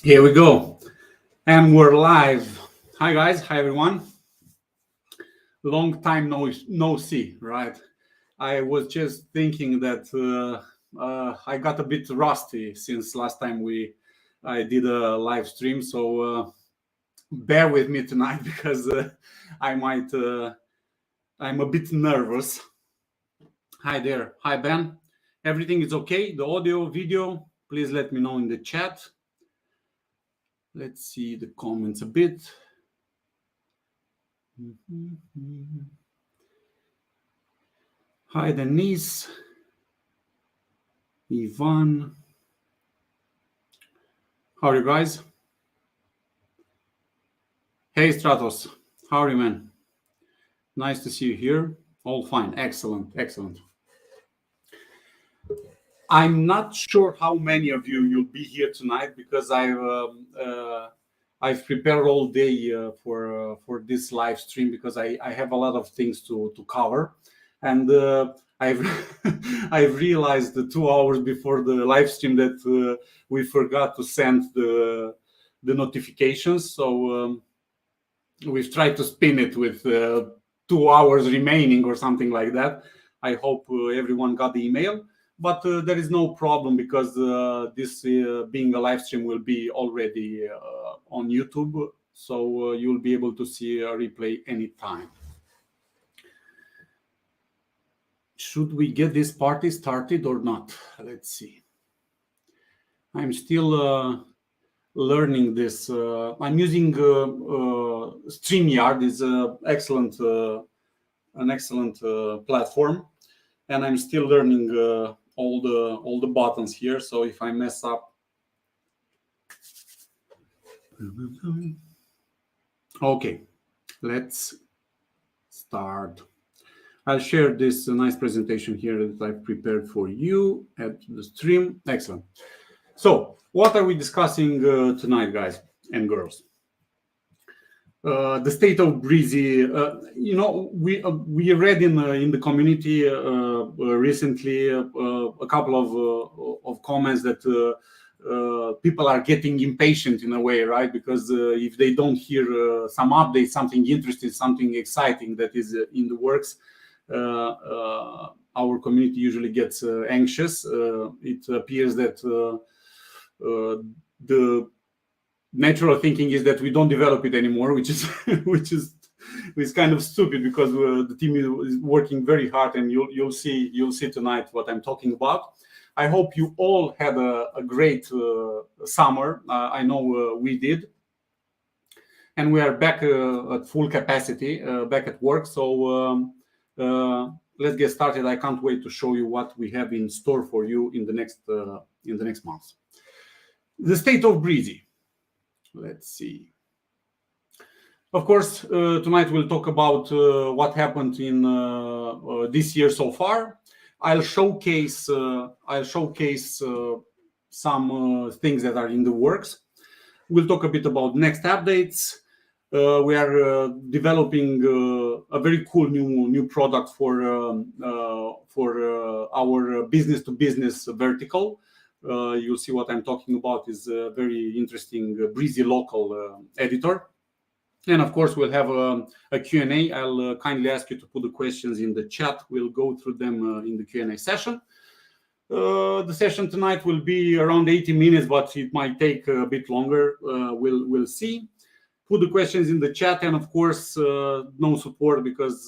Here we go. And we're live. Hi, guys. Hi, everyone. Long time no see, right? I was just thinking that I got a bit rusty since last time I did a live stream. So bear with me tonight because I'm a bit nervous. Hi there. Hi, Ben. Everything is okay? The audio, video, please let me know in the chat. Let's see the comments a bit. Hi, Denise, Ivan. How are you guys? Hey, Stratos. How are you, man? Nice to see you here. All fine. Excellent. Excellent. I'm not sure how many of you'll be here tonight because I've prepared all day for this live stream because I have a lot of things to cover, and I've I've realized 2 hours before the live stream that we forgot to send the notifications. So we've tried to spin it with 2 hours remaining or something like that. I hope everyone got the email. But there is no problem because this being a live stream will be already on YouTube. So you'll be able to see a replay anytime. Should we get this party started or not? Let's see. I'm still learning this. I'm using StreamYard. Is an excellent platform, and I'm still learning all the buttons here. So if I mess up, okay, let's start. I'll share this nice presentation here that I've prepared for you at the stream. Excellent. So what are we discussing tonight, guys and girls? The state of Breezy. We read in the community recently a couple of comments that people are getting impatient in a way, right? Because if they don't hear some update, something interesting, something exciting that is in the works, our community usually gets anxious. It appears that the natural thinking is that we don't develop it anymore, which is kind of stupid because the team is working very hard, and you'll see tonight what I'm talking about. I hope you all had a great summer. I know we did, and we are back at full capacity, back at work. So let's get started. I can't wait to show you what we have in store for you in the next months. The state of Breezy. Let's see. Of course, tonight we'll talk about what happened in this year so far. I'll showcase some things that are in the works. We'll talk a bit about next updates. We are developing a very cool new product for our business to business vertical. You'll see what I'm talking about is a very interesting Breezy Local Editor. And of course, we'll have a Q&A. I'll kindly ask you to put the questions in the chat. We'll go through them in the Q&A session. The session tonight will be around 80 minutes, but it might take a bit longer. We'll see. Put the questions in the chat, and of course, no support because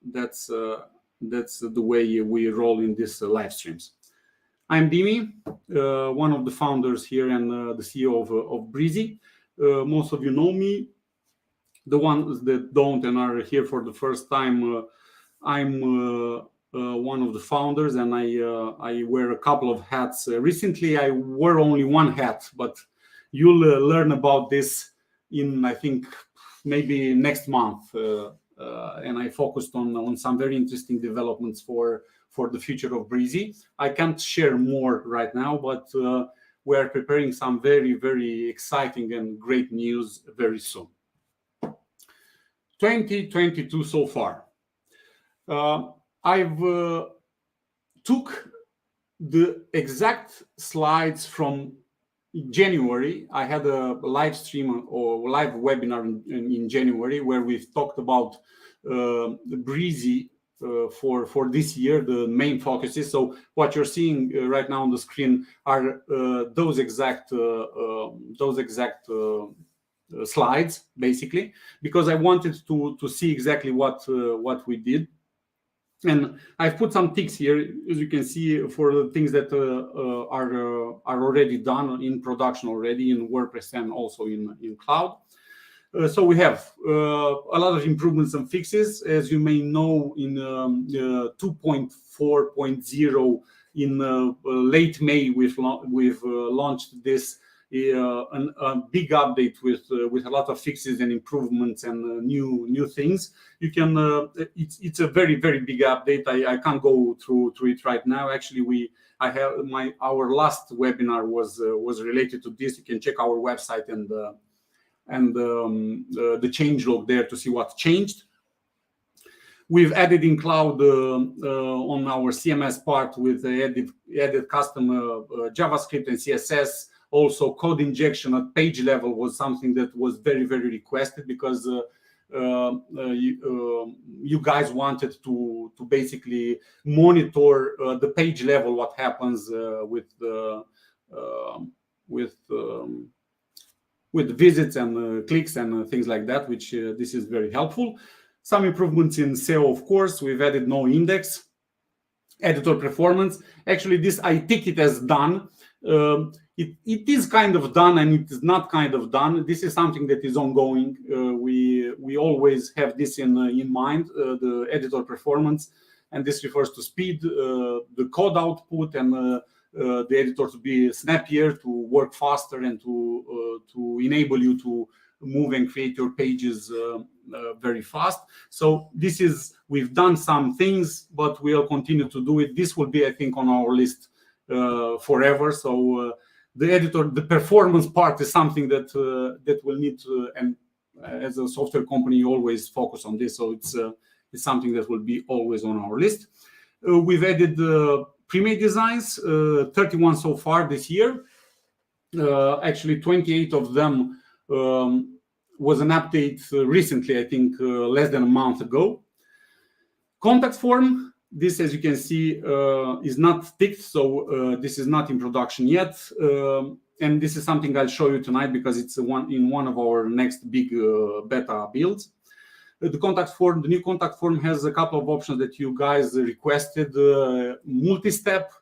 that's the way we roll in these live streams. I'm Dimi, one of the founders here and the CEO of Breezy. Most of you know me. The ones that don't and are here for the first time, I'm one of the founders, and I wear a couple of hats. Recently, I wore only one hat, but you'll learn about this in, I think, maybe next month. And I focused on some very interesting developments for the future of Breezy. I can't share more right now, but we're preparing some very, very exciting and great news very soon. 2022 so far. I've took the exact slides from January, I had a live stream or live webinar in January where we talked about the Breezy for this year, the main focuses. So what you're seeing right now on the screen are those exact slides, basically, because I wanted to see exactly what we did. And I've put some ticks here, as you can see, for the things that are already done in production already in WordPress and also in Cloud. So we have a lot of improvements and fixes. As you may know, in 2.4.0 in late May, we've launched this a big update with a lot of fixes and improvements and new things. You can it's a very big update. I can't go through it right now. Actually, our last webinar was related to this. You can check our website and the changelog there to see what changed. We've added in Cloud on our CMS part with added custom JavaScript and CSS. Also, code injection at page level was something that was very requested, because you guys wanted to basically monitor the page level, what happens with visits and clicks and things like that, which this is very helpful. Some improvements in SEO, of course. We've added no index, editor performance. Actually, this I take it as done. It is kind of done and it is not kind of done. This is something that is ongoing. We always have this in mind, the editor performance, and this refers to speed, the code output, and the editor to be snappier, to work faster, and to enable you to move and create your pages very fast. So we've done some things, but we'll continue to do it. This will be, I think, on our list forever. So the editor, the performance part is something that will need to, and as a software company, you always focus on this. So it's something that will be always on our list. We've added pre-made designs, 31 so far this year. Actually, 28 of them was an update recently, I think less than a month ago. Contact form. This, as you can see, is not ticked, so this is not in production yet. And this is something I'll show you tonight, because it's in one of our next big beta builds. The new contact form has a couple of options that you guys requested: multi-step,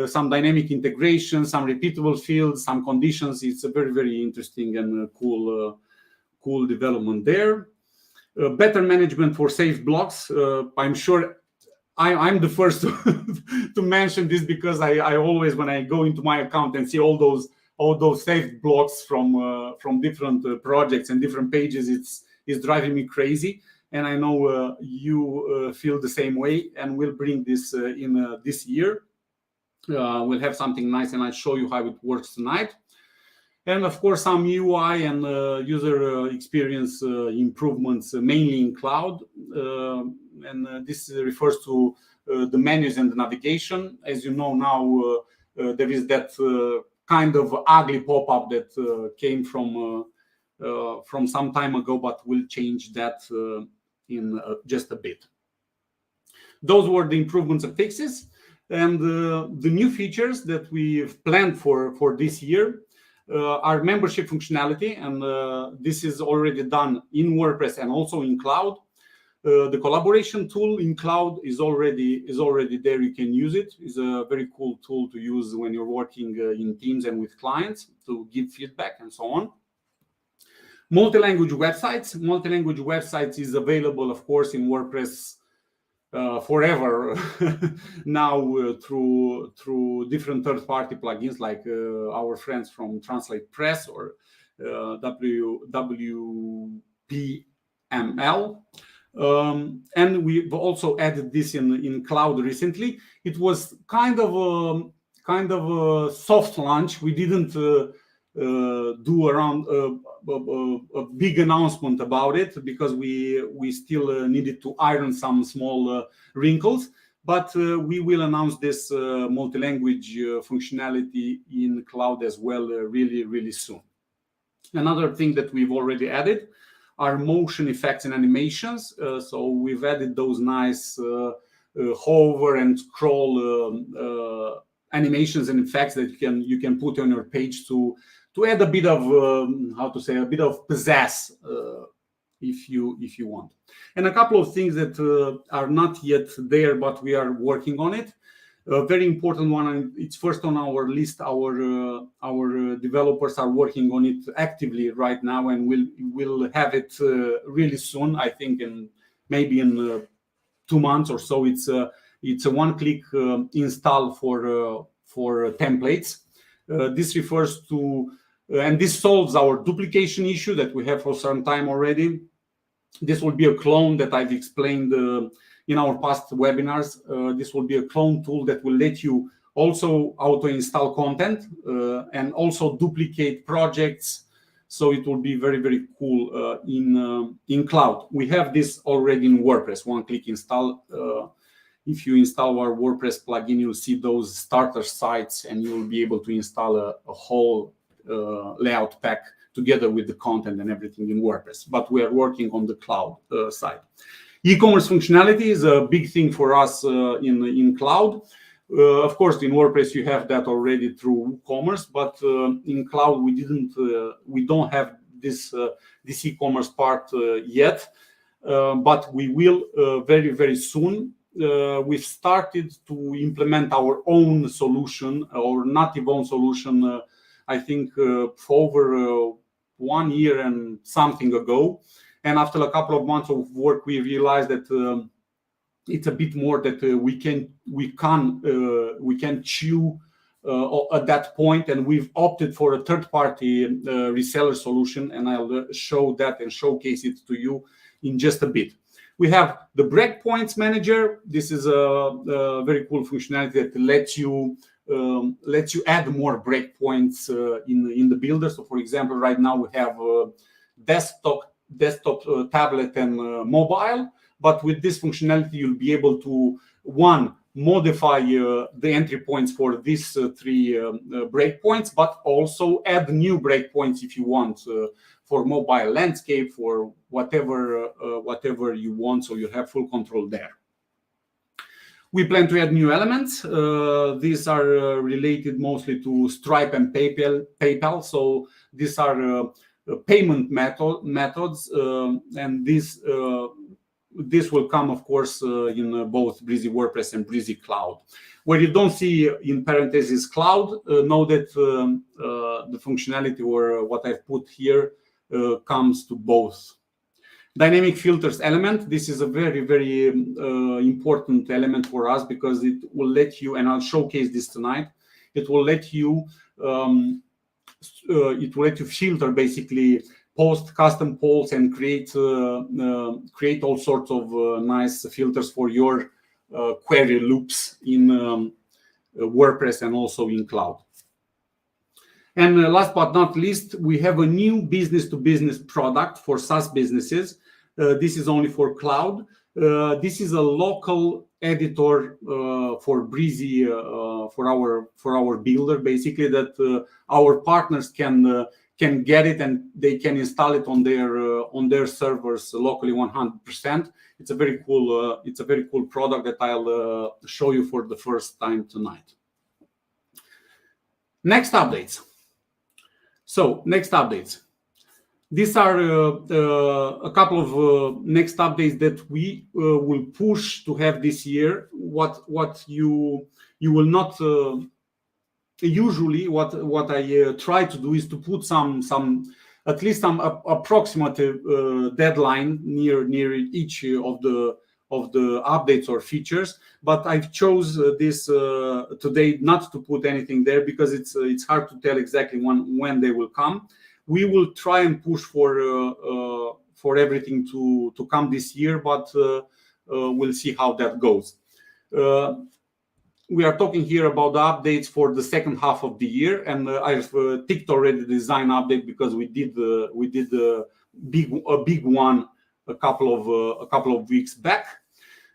some dynamic integration, some repeatable fields, some conditions. It's a very interesting and cool development there. Better management for saved blocks. I'm sure I'm the first to mention this, because I always, when I go into my account and see all those saved blocks from different projects and different pages, it's driving me crazy. And I know you feel the same way, and we'll bring this in this year. We'll have something nice, and I'll show you how it works tonight. And of course, some UI and user experience improvements, mainly in Cloud. And this refers to the menus and the navigation. As you know now, there is that kind of ugly pop-up that came from some time ago, but we'll change that in just a bit. Those were the improvements and fixes. And the new features that we've planned for this year are membership functionality, and this is already done in WordPress and also in Cloud. The collaboration tool in Cloud is already there. You can use it. It's a very cool tool to use when you're working in teams and with clients to give feedback and so on. Multi-language websites. Multi-language websites is available, of course, in WordPress forever now through different third-party plugins, like our friends from Translate Press or WPML. And we've also added this in Cloud recently. It was kind of a soft launch. We didn't do around a big announcement about it, because we still needed to iron some small wrinkles. But we will announce this multi-language functionality in cloud as well really soon. Another thing that we've already added are motion effects and animations. So we've added those nice hover and scroll animations and effects that you can put on your page to add a bit of a bit of pizzazz if you want. And a couple of things that are not yet there, but we are working on it. A very important one, and it's first on our list. Our developers are working on it actively right now, and we'll have it really soon. I think maybe in 2 months or so. It's a one-click install for templates. This refers to and this solves our duplication issue that we have for some time already. This will be a clone that I've explained in our past webinars. This will be a clone tool that will let you also auto-install content and also duplicate projects. So it will be very cool in cloud. We have this already in WordPress, one-click install. If you install our WordPress plugin, you'll see those starter sites, and you'll be able to install a whole layout pack together with the content and everything in WordPress. But we are working on the cloud side. E-commerce functionality is a big thing for us in cloud. Of course, in WordPress you have that already through WooCommerce, but in cloud we don't have this e-commerce part yet, but we will very soon. We've started to implement our own solution, our native own solution. I think for over 1 year and something ago, and after a couple of months of work, we realized that it's a bit more that we can chew at that point, and we've opted for a third-party reseller solution, and I'll show that and showcase it to you in just a bit. We have the breakpoints manager. This is a very cool functionality that lets you add more breakpoints in the builder. So, for example, right now we have desktop, tablet, and mobile. But with this functionality, you'll be able to, one, modify the entry points for these 3 breakpoints, but also add new breakpoints if you want for mobile landscape, for whatever you want. So you have full control there. We plan to add new elements. These are related mostly to Stripe and PayPal. So these are payment methods, and this will come, of course, in both Brizy WordPress and Brizy Cloud. Where you don't see in parentheses cloud, know that the functionality or what I've put here comes to both. Dynamic filters element. This is a very important element for us because it will let you, and I'll showcase this tonight. It will let you filter, basically post custom polls and create all sorts of nice filters for your query loops in WordPress and also in cloud. And last but not least, we have a new business-to-business product for SaaS businesses. This is only for cloud. This is a local editor for Brizy, for our builder, basically, that our partners can get it and they can install it on their servers locally 100%. It's a very cool product that I'll show you for the first time tonight. Next updates. So next updates. These are a couple of next updates that we will push to have this year. What you will not usually what I try to do is to put at least some approximate deadline near each of the updates or features. But I've chose this today not to put anything there because it's hard to tell exactly when they will come. We will try and push for everything to come this year, but we'll see how that goes. We are talking here about the updates for the second half of the year, and I've ticked already the design update because we did a big one a couple of weeks back.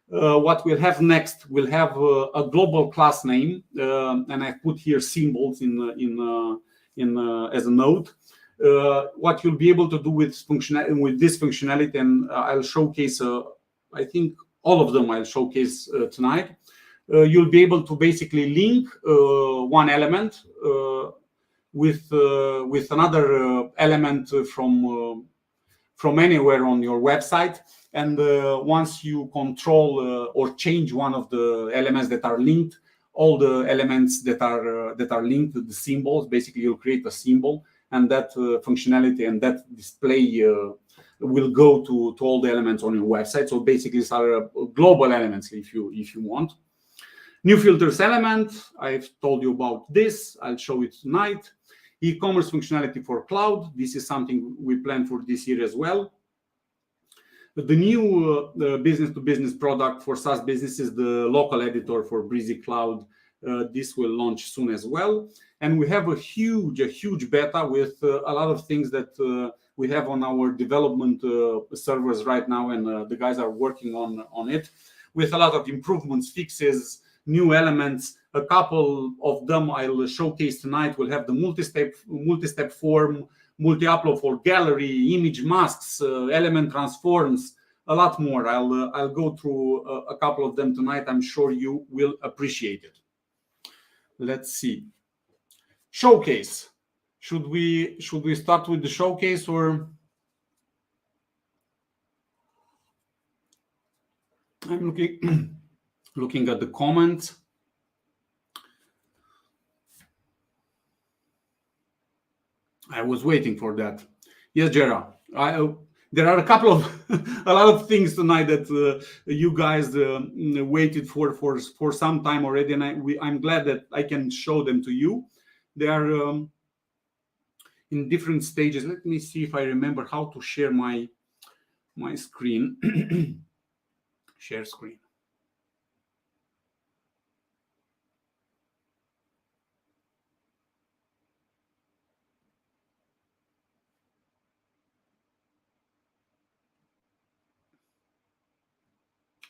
what we'll have next, we'll have a global class name, and I put here symbols as a note. What you'll be able to do with this functionality, and I'll showcase, I think all of them I'll showcase tonight. You'll be able to basically link one element with another element from anywhere on your website. And once you control or change one of the elements that are linked, all the elements that are linked to the symbols, basically you'll create a symbol, and that functionality and that display will go to all the elements on your website. So basically, these are global elements if you want. New filters element, I've told you about this. I'll show it tonight. E-commerce functionality for cloud. This is something we plan for this year as well. The new business-to-business product for SaaS businesses, the local editor for Brizy Cloud. This will launch soon as well. And we have a huge beta with a lot of things that we have on our development servers right now, and the guys are working on it with a lot of improvements, fixes, new elements. A couple of them I'll showcase tonight. We'll have the multi-step form, multi-upload for gallery, image masks, element transforms, a lot more. I'll go through a couple of them tonight. I'm sure you will appreciate it. Let's see. Showcase. Should we start with the showcase, or I'm looking at the comments. I was waiting for that. Yes, Jera. There are a lot of things tonight that you guys waited for some time already, and I'm glad that I can show them to you. They are in different stages. Let me see if I remember how to share my screen. Share screen.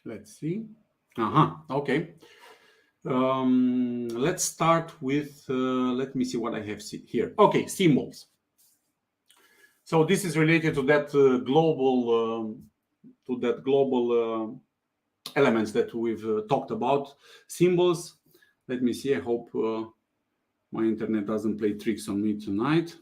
Let's see. Okay. Let's start with, let me see what I have here. Okay, symbols. So this is related to that global elements that we've talked about. Symbols. Let me see. I hope my internet doesn't play tricks on me tonight.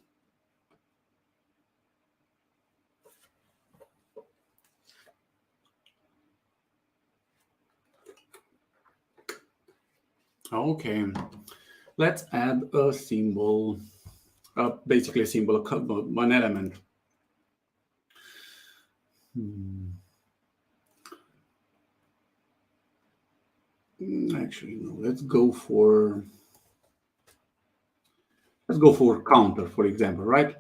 Okay, let's add a symbol, basically a symbol, an element. Actually, no, let's go for counter, for example, right?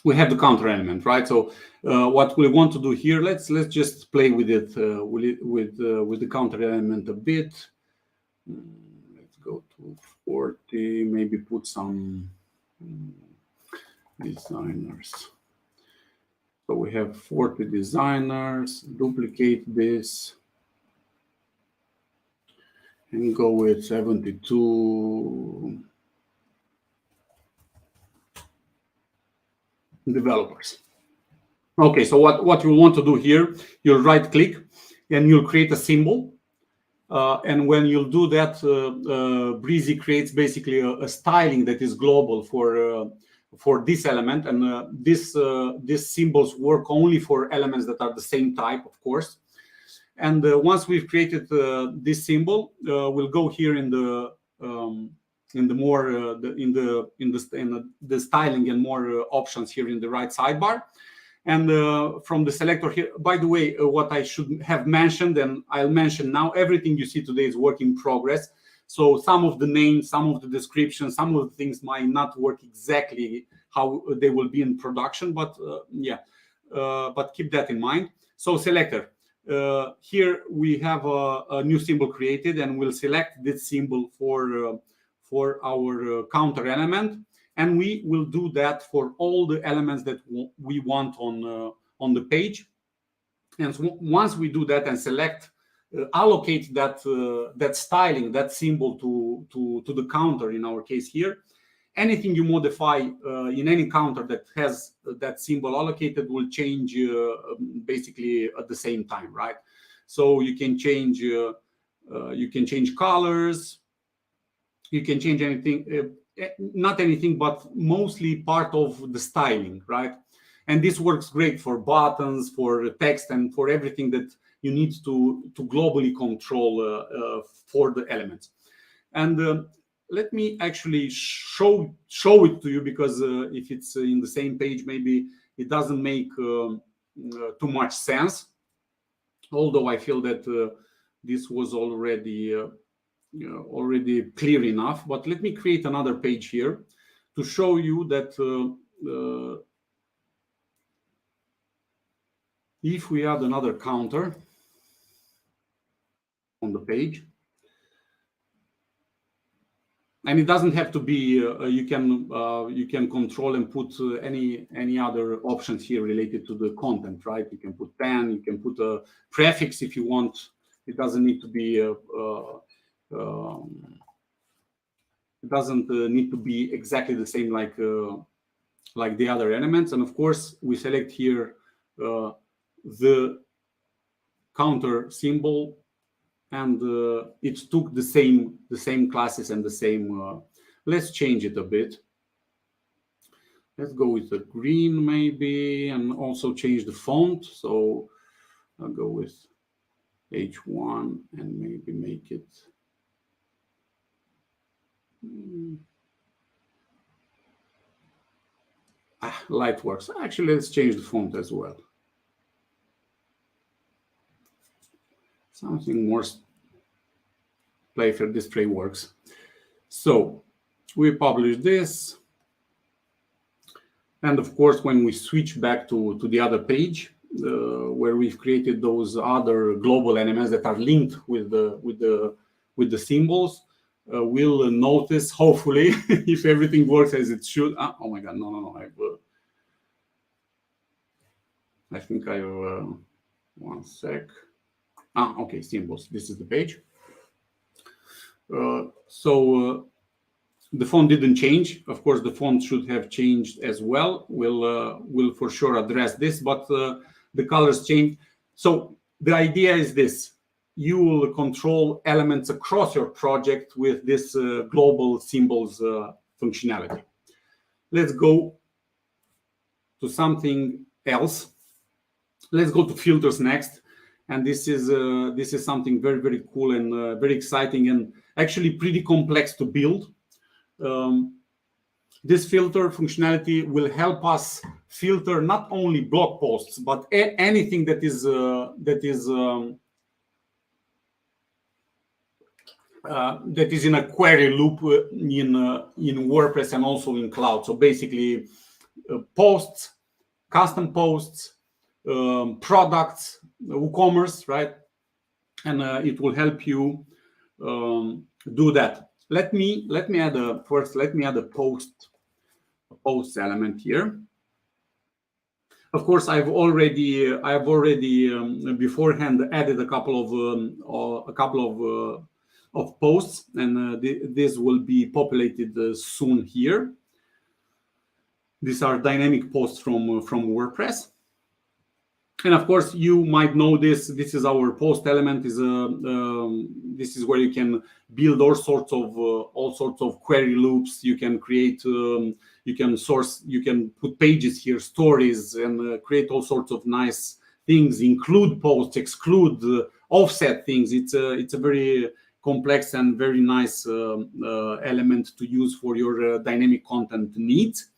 We have the counter element, right? So what we want to do here, let's just play with it, with the counter element a bit. Let's go to 40, maybe put some designers. So we have 40 designers, duplicate this, and go with 72 developers. Okay, so what you want to do here, you'll right click and you'll create a symbol. And when you'll do that, Brizy creates basically a styling that is global for this element, and these symbols work only for elements that are the same type, of course. And once we've created this symbol, we'll go here in the styling and more options here in the right sidebar. And from the selector here, by the way, what I should have mentioned, and I'll mention now, everything you see today is work in progress. So some of the names, some of the descriptions, some of the things might not work exactly how they will be in production, but but keep that in mind. So selector, here we have a new symbol created, and we'll select this symbol for our counter element. And we will do that for all the elements that we want on the page. And so once we do that and select allocate that styling, that symbol to the counter in our case here. Anything you modify in any counter that has that symbol allocated will change basically at the same time, right? So you can change colors, you can change anything, not anything, but mostly part of the styling, right? And this works great for buttons, for text, and for everything that you need to globally control for the elements. And let me actually show it to you, because if it's in the same page, maybe it doesn't make too much sense. Although I feel that this was already clear enough. But let me create another page here to show you that if we add another counter on the page, and it doesn't have to be, you can control and put any other options here related to the content, right? You can put pen, you can put a prefix if you want. It doesn't need to be exactly the same like the other elements. And of course, we select here the counter symbol, and it took the same classes and the same. Let's change it a bit. Let's go with the green maybe, and also change the font. So I'll go with H1 and maybe make it Lightworks. Actually, let's change the font as well. Something more playfair display works. So we publish this, and of course, when we switch back to the other page where we've created those other global elements that are linked with the symbols, we'll notice, hopefully, if everything works as it should. Oh my God, no! I think I have one sec. Okay, symbols. This is the page. So the font didn't change. Of course, the font should have changed as well. We'll for sure address this, but the colors change. So the idea is this: you will control elements across your project with this global symbols functionality. Let's go to something else. Let's go to filters next. And this is something very, very cool and very exciting, and actually pretty complex to build. This filter functionality will help us filter not only blog posts, but anything that is in a query loop in WordPress and also in cloud. So basically, posts, custom posts, products, WooCommerce, right? And it will help you do that. Let me add a post element here. Of course, I've already beforehand added a couple of posts, and this will be populated soon here. These are dynamic posts from WordPress. And of course, you might know this. This is our post element. This is where you can build all sorts of query loops. You can create, you can put pages here, stories, and create all sorts of nice things. Include posts, exclude, offset things. It's a very complex and very nice element to use for your dynamic content needs.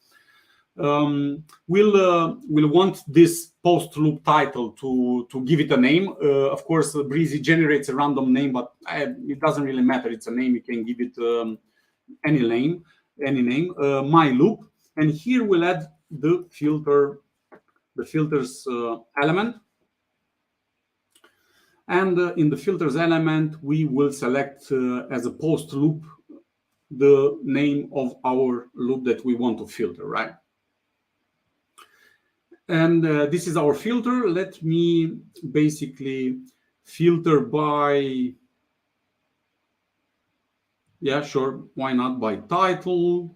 We'll want this post loop title to give it a name. Of course, Brizy generates a random name, but it doesn't really matter. It's a name. You can give it any name. My loop, and here we'll add the filters element. And in the filters element, we will select as a post loop the name of our loop that we want to filter, right? And this is our filter. Let me basically filter by, yeah, sure, why not by title.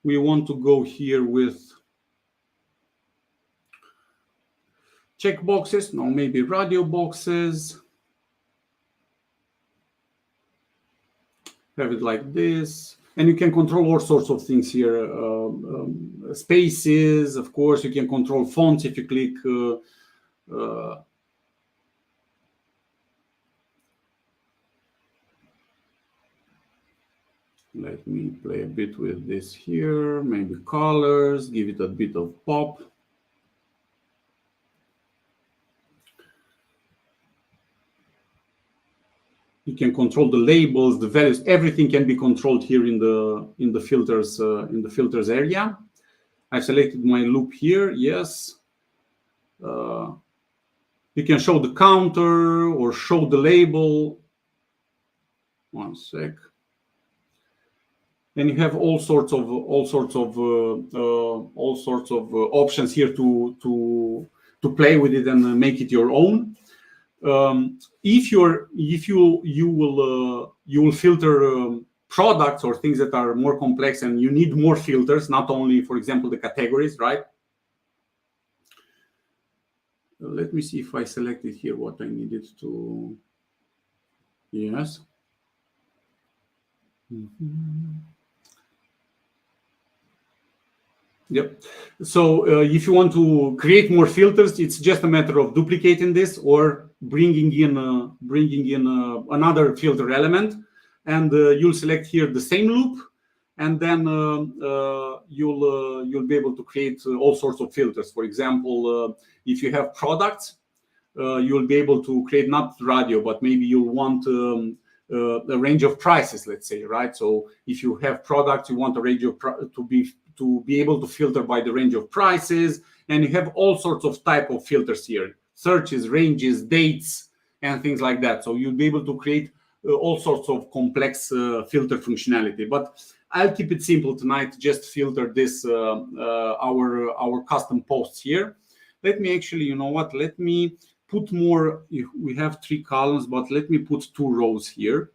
We want to go here with checkboxes, no, maybe radio boxes. Have it like this. And you can control all sorts of things here. Spaces, of course, you can control fonts if you click. Let me play a bit with this here. Maybe colors, give it a bit of pop. You can control the labels, the values. Everything can be controlled here in the filters area. I've selected my loop here. Yes. You can show the counter or show the label. One sec. And you have all sorts of options here to play with it and make it your own. If you will filter products or things that are more complex and you need more filters, not only, for example, the categories, right? Let me see if I selected here what I needed to. Yes. Yep. So if you want to create more filters, it's just a matter of duplicating this or bringing in another filter element, and you'll select here the same loop, and then you'll be able to create all sorts of filters. For example, if you have products, you'll be able to create not radio, but maybe you'll want a range of prices, let's say, right? So if you have products, you want a range of to be able to filter by the range of prices, and you have all sorts of type of filters here, searches, ranges, dates, and things like that. So you'll be able to create all sorts of complex filter functionality. But I'll keep it simple tonight. Just filter this our custom posts here. Let me actually, you know what? Let me put more. We have 3 columns, but let me put 2 rows here,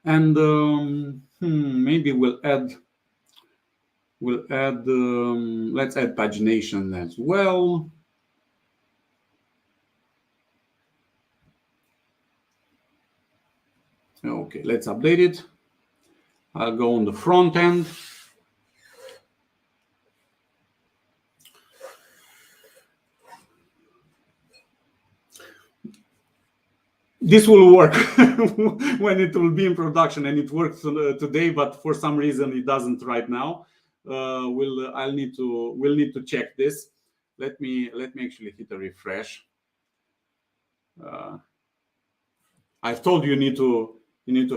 and maybe we'll add. Let's add pagination as well. Okay, let's update it. I'll go on the front end. This will work when it will be in production, and it works today, but for some reason it doesn't right now. We'll need to check this. Let me actually hit a refresh. I've told you need to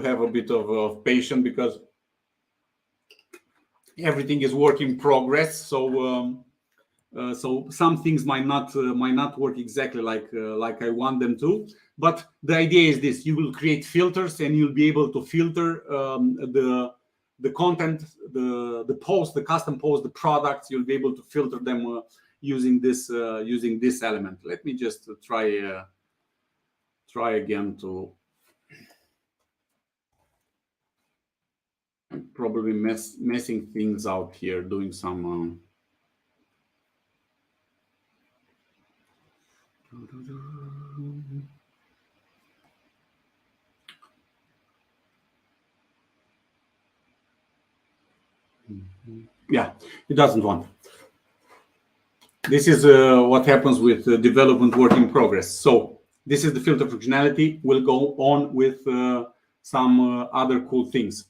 have a bit of patience, because everything is work in progress. So so some things might not work exactly like I want them to. But the idea is this: you will create filters, and you'll be able to filter the content, the post, the custom post, the products. You'll be able to filter them using this element. Let me just try again to. I'm probably messing things out here, doing some. Yeah, it doesn't want. This is what happens with development work in progress. So this is the filter functionality. We'll go on with some other cool things.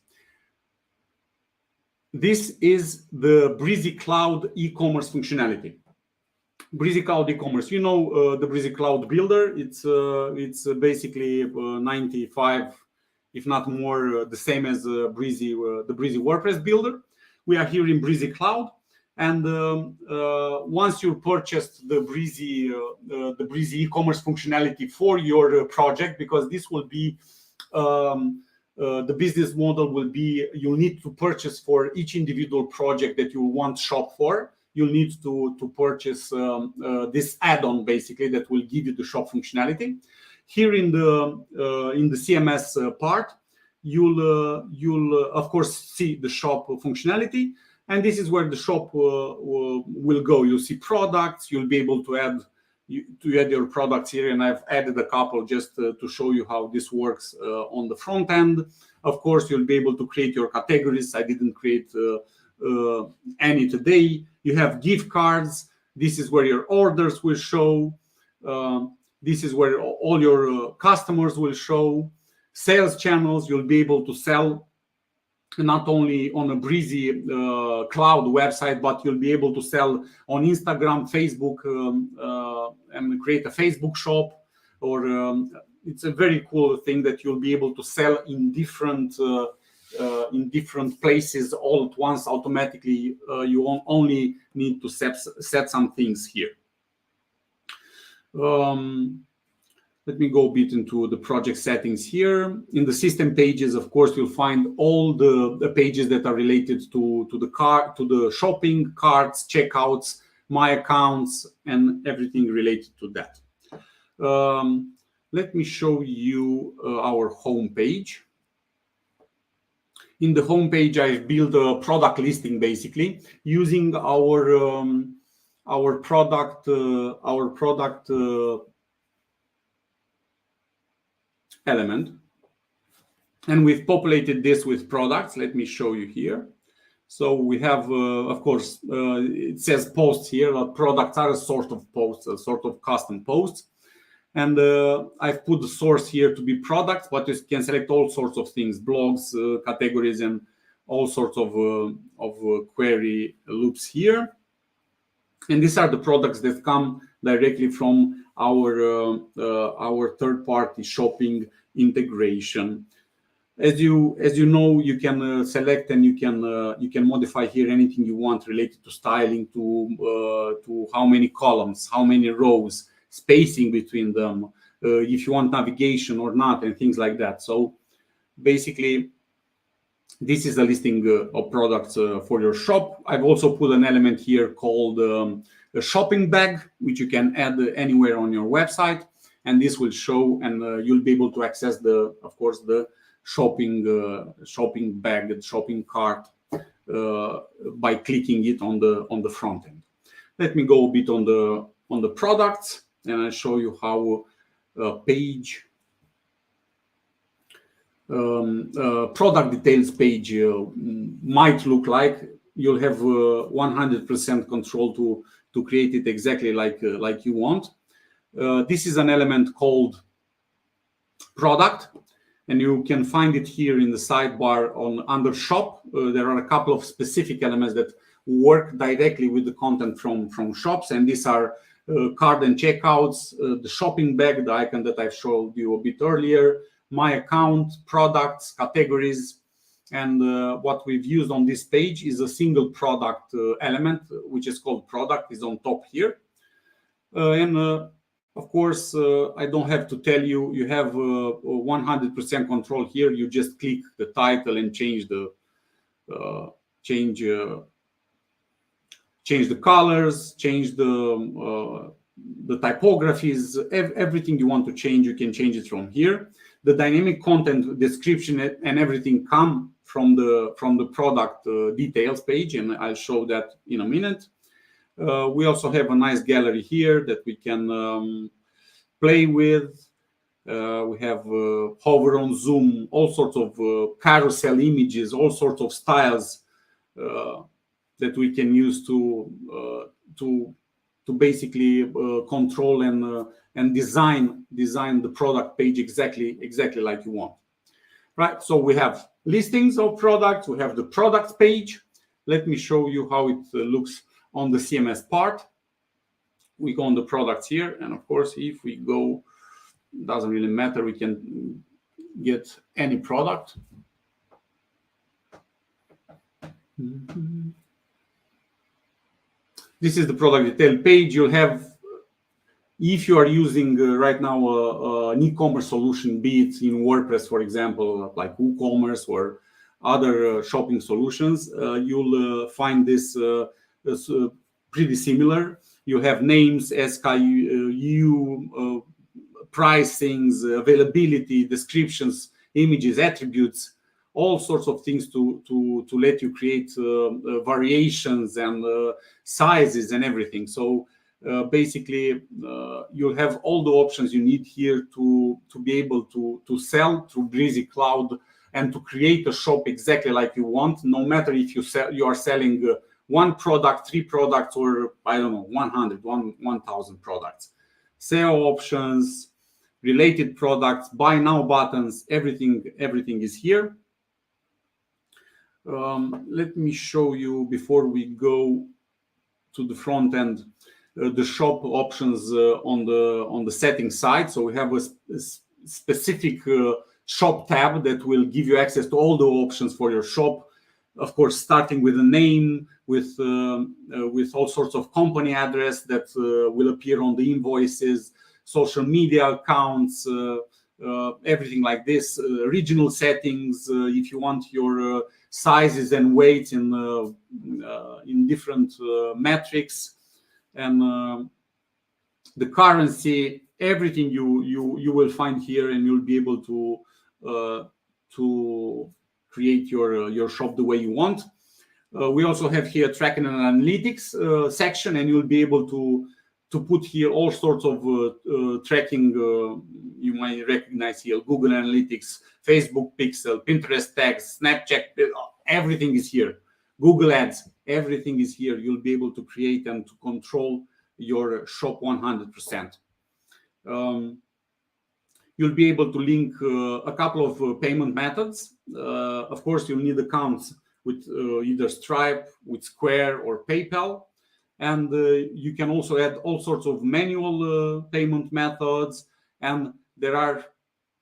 This is the Brizy Cloud e-commerce functionality. Brizy Cloud e-commerce. You know the Brizy Cloud builder. It's basically 95, if not more, the same as the Brizy WordPress builder. We are here in Brizy Cloud, and once you purchased the Brizy e-commerce functionality for your project, because this will be the business model will be, you'll need to purchase for each individual project that you want shop for. you'll need to purchase this add-on, basically, that will give you the shop functionality. Here in the CMS part, you'll of course see the shop functionality, and this is where the shop will go. You'll see products. You'll be able to add your products here, and I've added a couple just to show you how this works on the front end. Of course, you'll be able to create your categories. I didn't create any today. You have gift cards. This is where your orders will show. This is where all your customers will show. Sales channels, you'll be able to sell not only on a Brizy Cloud website, but you'll be able to sell on Instagram, Facebook, and create a Facebook shop. Or it's a very cool thing that you'll be able to sell in different places all at once automatically. You only need to set some things here. Let me go a bit into the project settings here. In the system pages, of course, you'll find all the pages that are related to the shopping, carts, checkouts, my accounts, and everything related to that. Let me show you our home page. In the home page, I've built a product listing, basically using our product element, and we've populated this with products. Let me show you here. So we have, of course, it says posts here. Products are a sort of posts, a sort of custom posts, and I've put the source here to be products, but you can select all sorts of things: blogs, categories, and all sorts of query loops here. And these are the products that come directly from our third-party shopping integration. As you know, you can select and you can modify here anything you want related to styling, to how many columns, how many rows, spacing between them, if you want navigation or not, and things like that. So basically, this is a listing of products for your shop. I've also put an element here called a shopping bag, which you can add anywhere on your website, and this will show, and you'll be able to access of course, the shopping bag, the shopping cart, by clicking it on the front end. Let me go a bit on the products, and I'll show you how a page. Product details page might look like. You'll have 100% control to create it exactly like you want. This is an element called product, and you can find it here in the sidebar under shop. There are a couple of specific elements that work directly with the content from shops, and these are card and checkouts, the shopping bag, the icon that I showed you a bit earlier, my account, products, categories, and what we've used on this page is a single product element, which is called product, is on top here. And of course, I don't have to tell you, you have 100% control here. You just click the title and change the colors, change the typographies, everything you want to change, you can change it from here. The dynamic content description and everything come from the product details page, and I'll show that in a minute. We also have a nice gallery here that we can play with. We have hover on zoom, all sorts of carousel images, all sorts of styles that we can use to basically control and design the product page exactly like you want. Right, so we have listings of products, we have the products page. Let me show you how it looks on the CMS part. We go on the products here, and of course, if we go, doesn't really matter, we can get any product. This is the product detail page. You'll have, if you are using right now an e-commerce solution, be it in WordPress, for example, like WooCommerce or other shopping solutions, you'll find this pretty similar. You have names, SKU, pricings, availability, descriptions, images, attributes, all sorts of things to let you create variations and sizes and everything. So basically, you'll have all the options you need here to be able to sell through Brizy Cloud and to create a shop exactly like you want, no matter if you are selling one product, 3 products, or I don't know, 1,000 products. SEO options, related products, buy now buttons, everything is here. Let me show you before we go to the front end the shop options on the settings side. So we have a specific shop tab that will give you access to all the options for your shop. Of course, starting with a name, with all sorts of company address that will appear on the invoices, social media accounts, everything like this. Regional settings, if you want your sizes and weights in different metrics, and the currency, everything you will find here, and you'll be able to create your shop the way you want. We also have here tracking and analytics section, and you'll be able to put here all sorts of tracking. You might recognize here Google Analytics, Facebook Pixel, Pinterest tags, Snapchat, everything is here. Google Ads, everything is here. You'll be able to create and to control your shop 100%. You'll be able to link a couple of payment methods. Of course, you'll need accounts with either Stripe, with Square, or PayPal. And you can also add all sorts of manual payment methods. And there are,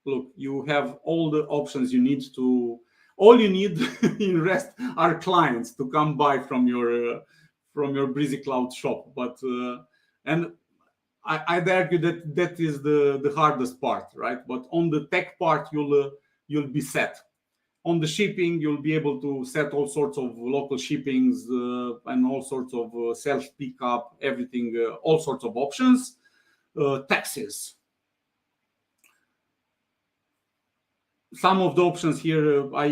look, you have all the options you need to, all you need in rest are clients to come buy from your Brizy Cloud shop. But, and I'd argue that is the hardest part, right? But on the tech part, you'll be set. On the shipping, you'll be able to set all sorts of local shippings and all sorts of self pickup, everything, all sorts of options. Taxes. Some of the options here, I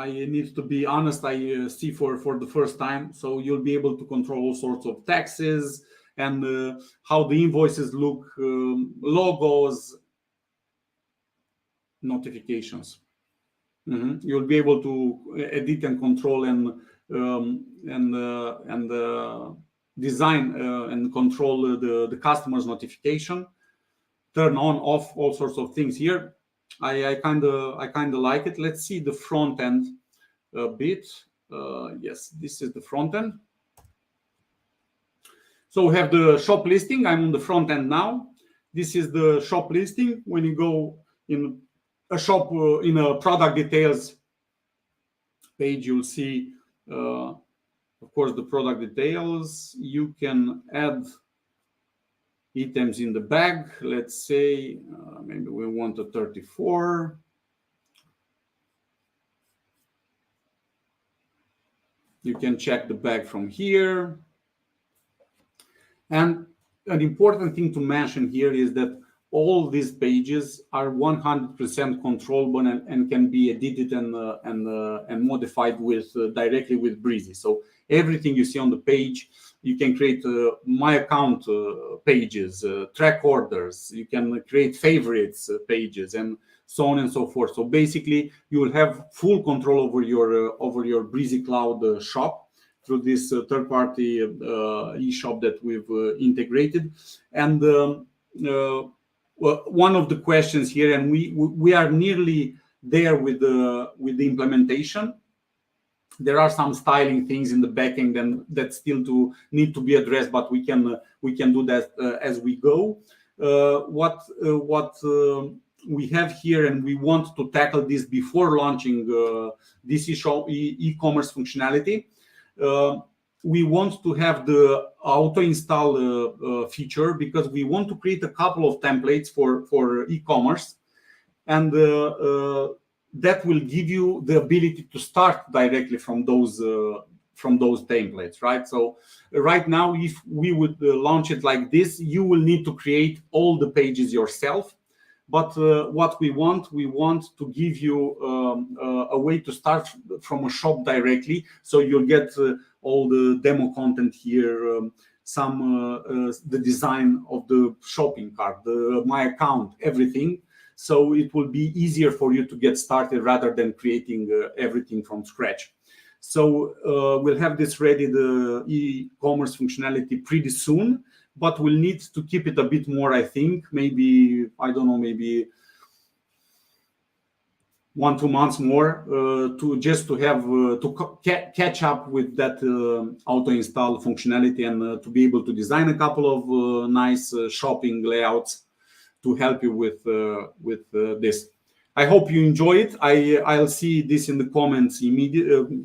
need to be honest, I see for the first time. So you'll be able to control all sorts of taxes and how the invoices look, logos, notifications. You'll be able to edit and control and design and control the customer's notification, turn on, off, all sorts of things here. I kind of like it. Let's see the front end a bit. Yes, this is the front end. So we have the shop listing. I'm on the front end now. This is the shop listing. When you go in a shop, in a product details page, you'll see, of course, the product details. You can add items in the bag. Let's say maybe we want a 34. You can check the bag from here. And an important thing to mention here is that all these pages are 100% controllable and can be edited and modified directly with Brizy. So everything you see on the page, you can create my account pages, track orders. You can create favorites pages, and so on and so forth. So basically, you will have full control over your Brizy Cloud shop through this third-party e-shop that we've integrated. And one of the questions here, and we are nearly there with the implementation. There are some styling things in the backend and that still need to be addressed, but we can do that as we go. What we have here, and we want to tackle this before launching this e-commerce functionality. We want to have the auto install feature because we want to create a couple of templates for e-commerce, and that will give you the ability to start directly from those from those templates, right? So right now, if we would launch it like this, you will need to create all the pages yourself. But what we want to give you a way to start from a shop directly. So you'll get all the demo content here, the design of the shopping cart, my account, everything. So it will be easier for you to get started rather than creating everything from scratch. So we'll have this ready, the e-commerce functionality, pretty soon, but we'll need to keep it a bit more, I think. Maybe, I don't know, maybe 1-2 months more to have to catch up with that auto install functionality, and to be able to design a couple of nice shopping layouts to help you with this. I hope you enjoy it. I'll see this in the comments immediately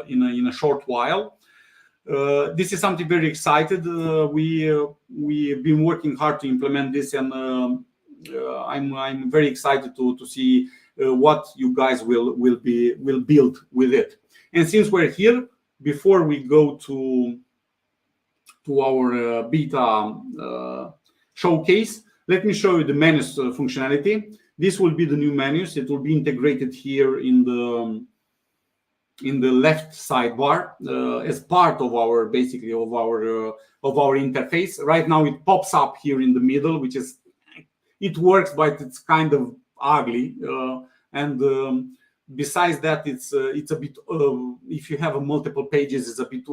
in a short while. This is something very excited. We've been working hard to implement this, and I'm very excited to see what you guys will build with it. And since we're here, before we go to our beta showcase, let me show you the menus functionality. This will be the new menus. It will be integrated here in the left sidebar as part of our interface. Right now it pops up here in the middle, which is, it works, but it's kind of ugly. And besides that, it's a bit if you have multiple pages, it's a bit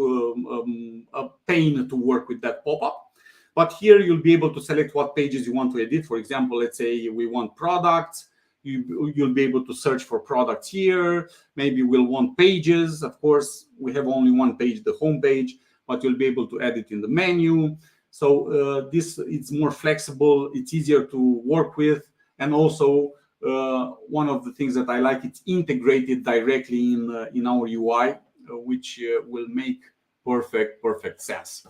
a pain to work with that pop-up. But here you'll be able to select what pages you want to edit. For example, let's say we want products. You'll be able to search for products here. Maybe we'll want pages. Of course, we have only one page, the home page, but you'll be able to edit in the menu. So it's more flexible. It's easier to work with. And also, one of the things that I like, it's integrated directly in our UI, which will make perfect sense.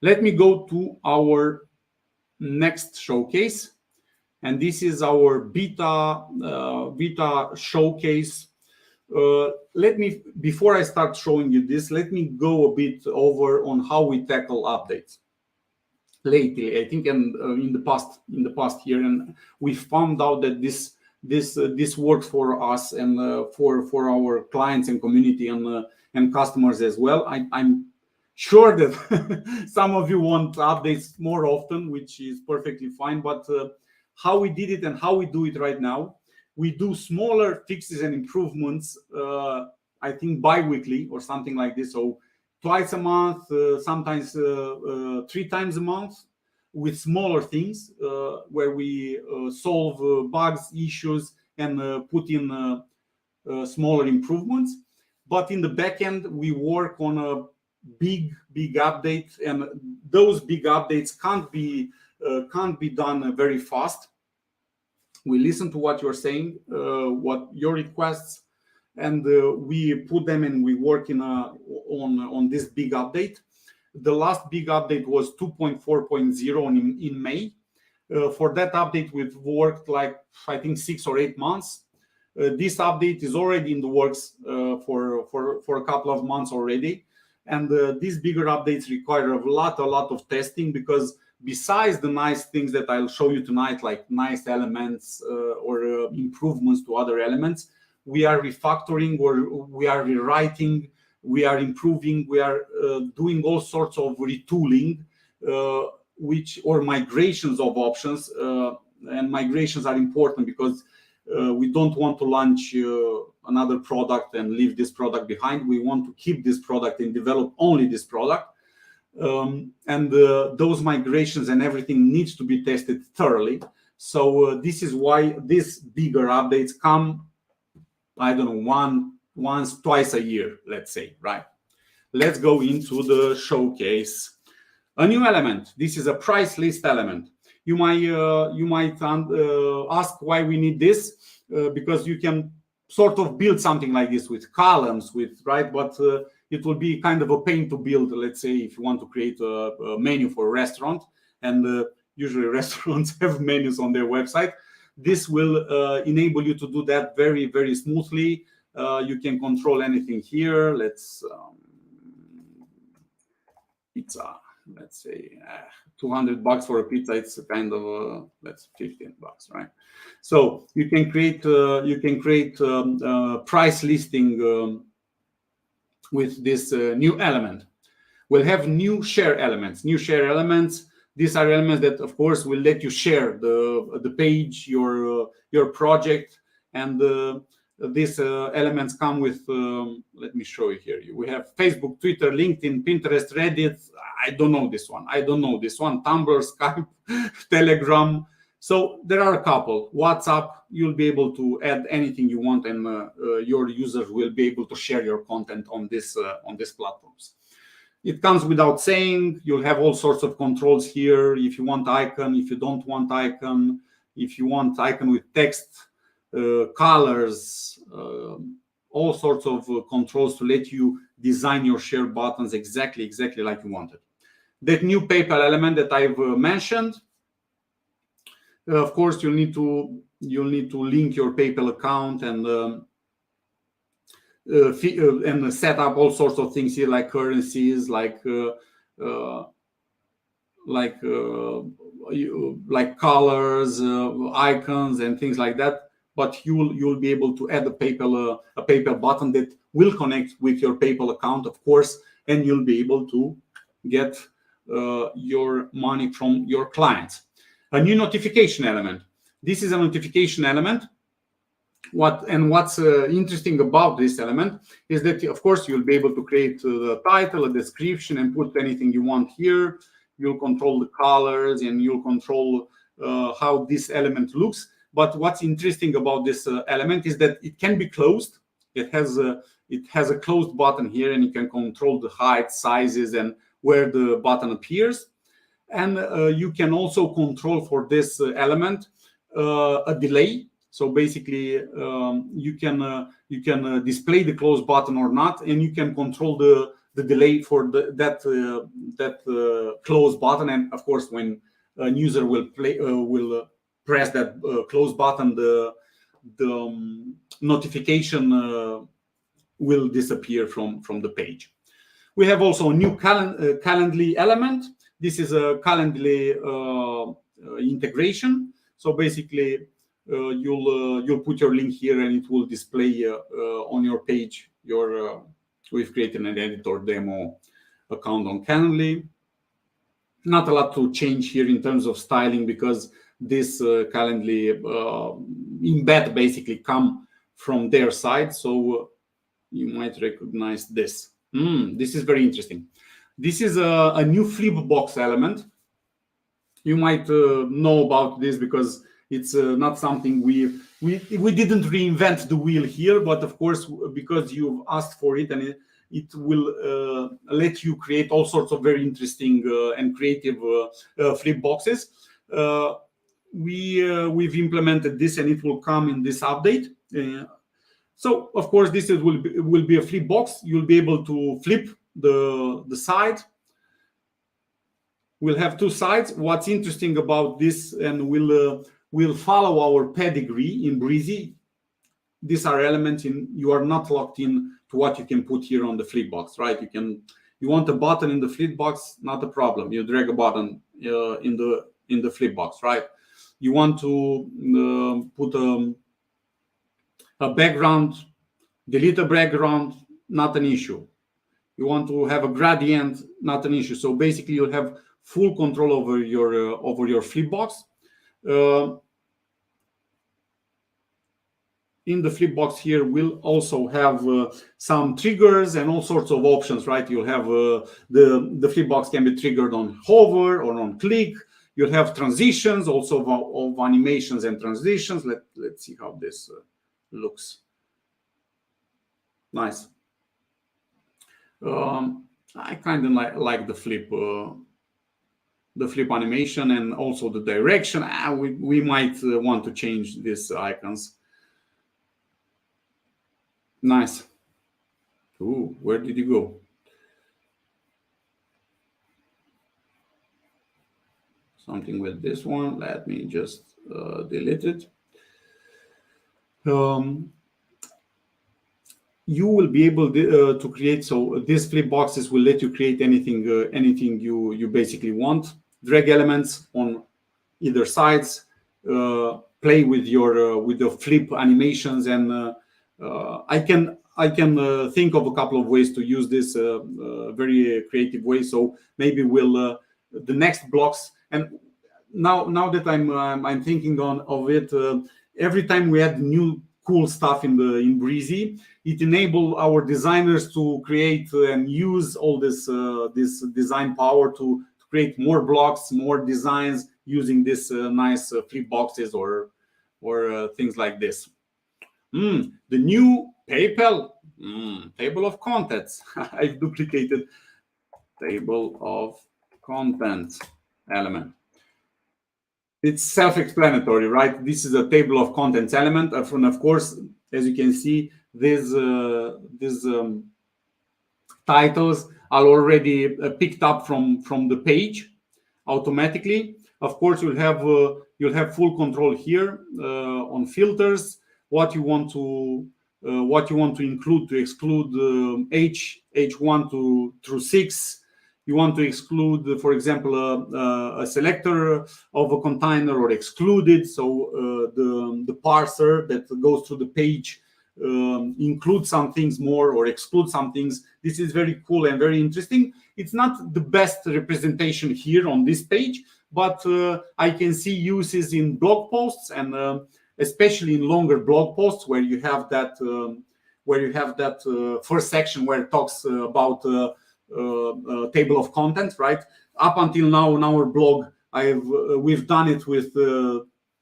Let me go to our next showcase. And this is our beta showcase. Before I start showing you this, let me go a bit over on how we tackle updates lately. I think, and in the past year, and we found out that this works for us and for our clients and community and customers as well. I'm sure that some of you want updates more often, which is perfectly fine, but how we did it and how we do it right now, we do smaller fixes and improvements, I think bi-weekly or something like this. So twice a month, sometimes 3 times a month, with smaller things where we solve bugs, issues, and put in smaller improvements. But in the back end, we work on a big update, and those big updates can't be done very fast. We listen to what you're saying, what your requests, and we put them and we work on this big update. The last big update was 2.4.0 in May. For that update, we've worked like, I think, 6 or 8 months. This update is already in the works for a couple of months already. And these bigger updates require a lot of testing, because besides the nice things that I'll show you tonight, like nice elements or improvements to other elements, we are refactoring, or we are rewriting, we are improving, we are doing all sorts of retooling, or migrations of options. And migrations are important because we don't want to launch another product and leave this product behind. We want to keep this product and develop only this product. And those migrations and everything needs to be tested thoroughly. So this is why these bigger updates come, I don't know, once, twice a year, let's say, right? Let's go into the showcase. A new element. This is a price list element. You might ask why we need this, because you can sort of build something like this with columns, right? But it will be kind of a pain to build. Let's say if you want to create a menu for a restaurant, and usually restaurants have menus on their website. This will enable you to do that very smoothly. You can control anything here. Let's pizza. Let's say $200 for a pizza. It's a kind of that's $15, right? So you can create price listing with this new element. We'll have new share elements. New share elements. These are elements that, of course, will let you share the page, your project, and these elements come with. Let me show you here. We have Facebook, Twitter, LinkedIn, Pinterest, Reddit. I don't know this one. Tumblr, Skype, Telegram. So there are a couple. WhatsApp. You'll be able to add anything you want, and your users will be able to share your content on these platforms. It comes without saying. You'll have all sorts of controls here. If you want icon, if you don't want icon, if you want icon with text, colors, all sorts of controls to let you design your share buttons exactly like you wanted. That new PayPal element that I've mentioned. Of course, you'll need to link your PayPal account and set up all sorts of things here, like currencies, like colors, icons, and things like that. But you'll be able to add a PayPal button that will connect with your PayPal account, of course, and you'll be able to get your money from your clients. A new notification element. This is a notification element. What's interesting about this element is that, of course, you'll be able to create the title, a description, and put anything you want here. You'll control the colors, and you'll control how this element looks. But what's interesting about this element is that it can be closed. It has a closed button here, and you can control the height, sizes, and where the button appears. And you can also control for this element a delay. So basically, you can display the close button or not, and you can control the delay for that close button. And of course, when a user will press that close button, the notification will disappear from the page. We have also a new Calendly element. This is a Calendly integration. So basically, you'll put your link here, and it will display on your page. We've created an editor demo account on Calendly. Not a lot to change here in terms of styling, because this Calendly embed basically come from their side. So you might recognize this. This is very interesting. This is a new Flipbox element. You might know about this because it's not something we didn't reinvent the wheel here, but of course, because you've asked for it, and it will let you create all sorts of very interesting and creative flip boxes. We've implemented this, and it will come in this update. So of course, this will be a flip box. You'll be able to flip the side. We'll have two sides. What's interesting about this, and we'll follow our pedigree in Breezy. These are elements you are not locked in to what you can put here on the flip box, right? You want a button in the flip box, not a problem. You drag a button in the flip box, right? You want to put a background, delete a background, not an issue. You want to have a gradient, not an issue. So basically, you'll have full control over your flip box. In the flip box here, we'll also have some triggers and all sorts of options, right? You'll have the flip box can be triggered on hover or on click. You'll have transitions also of animations and transitions. Let's see how this looks. Nice. I kind of like the flip animation, and also the direction. We might want to change these icons. Nice. Ooh, where did you go? Something with this one. Let me just delete it. you will be able to create. So these flip boxes will let you create anything you basically want. Drag elements on either sides, play with your with the flip animations, and I can think of a couple of ways to use this very creative way. So maybe we'll the next blocks. And now that I'm thinking of it, every time we add new cool stuff in Breezy, it enable our designers to create and use all this design power to create more blocks, more designs using this nice flip boxes or things like this. The new PayPal table of contents. I've duplicated table of contents element. It's self-explanatory, right? This is a table of contents element. And of course, as you can see, these titles are already picked up from the page automatically. Of course, you'll have full control here on filters. What you want to include, to exclude H1 through 6. You want to exclude, for example, a selector of a container, or exclude it. So the parser that goes through the page include some things more or exclude some things. This is very cool and very interesting. It's not the best representation here on this page, but I can see uses in blog posts, and especially in longer blog posts where you have that first section where it talks about table of contents, right? Up until now on our blog, we've done it with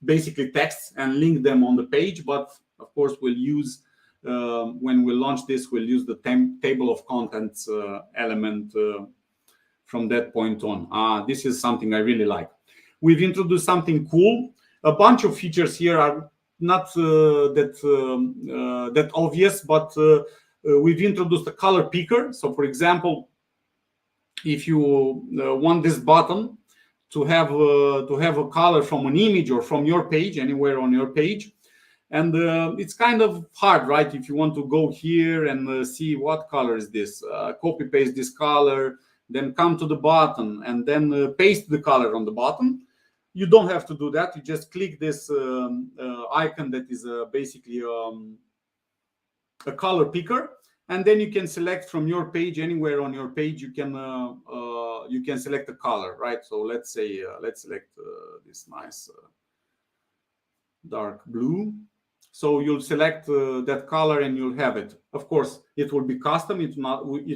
basically texts and link them on the page, but of course we'll use when we launch this, we'll use the table of contents element from that point on. This is something I really like. We've introduced something cool. A bunch of features here are not that obvious, but we've introduced a color picker. So for example, if you want this button to have a color from an image or from your page, anywhere on your page, and it's kind of hard, right? If you want to go here and see what color is this, copy paste this color, then come to the button and then paste the color on the button. You don't have to do that. You just click this icon that is basically a color picker, and then you can select from your page, anywhere on your page. You can select a color, right? So let's say let's select this nice dark blue. So you'll select that color and you'll have it. Of course, it will be custom. It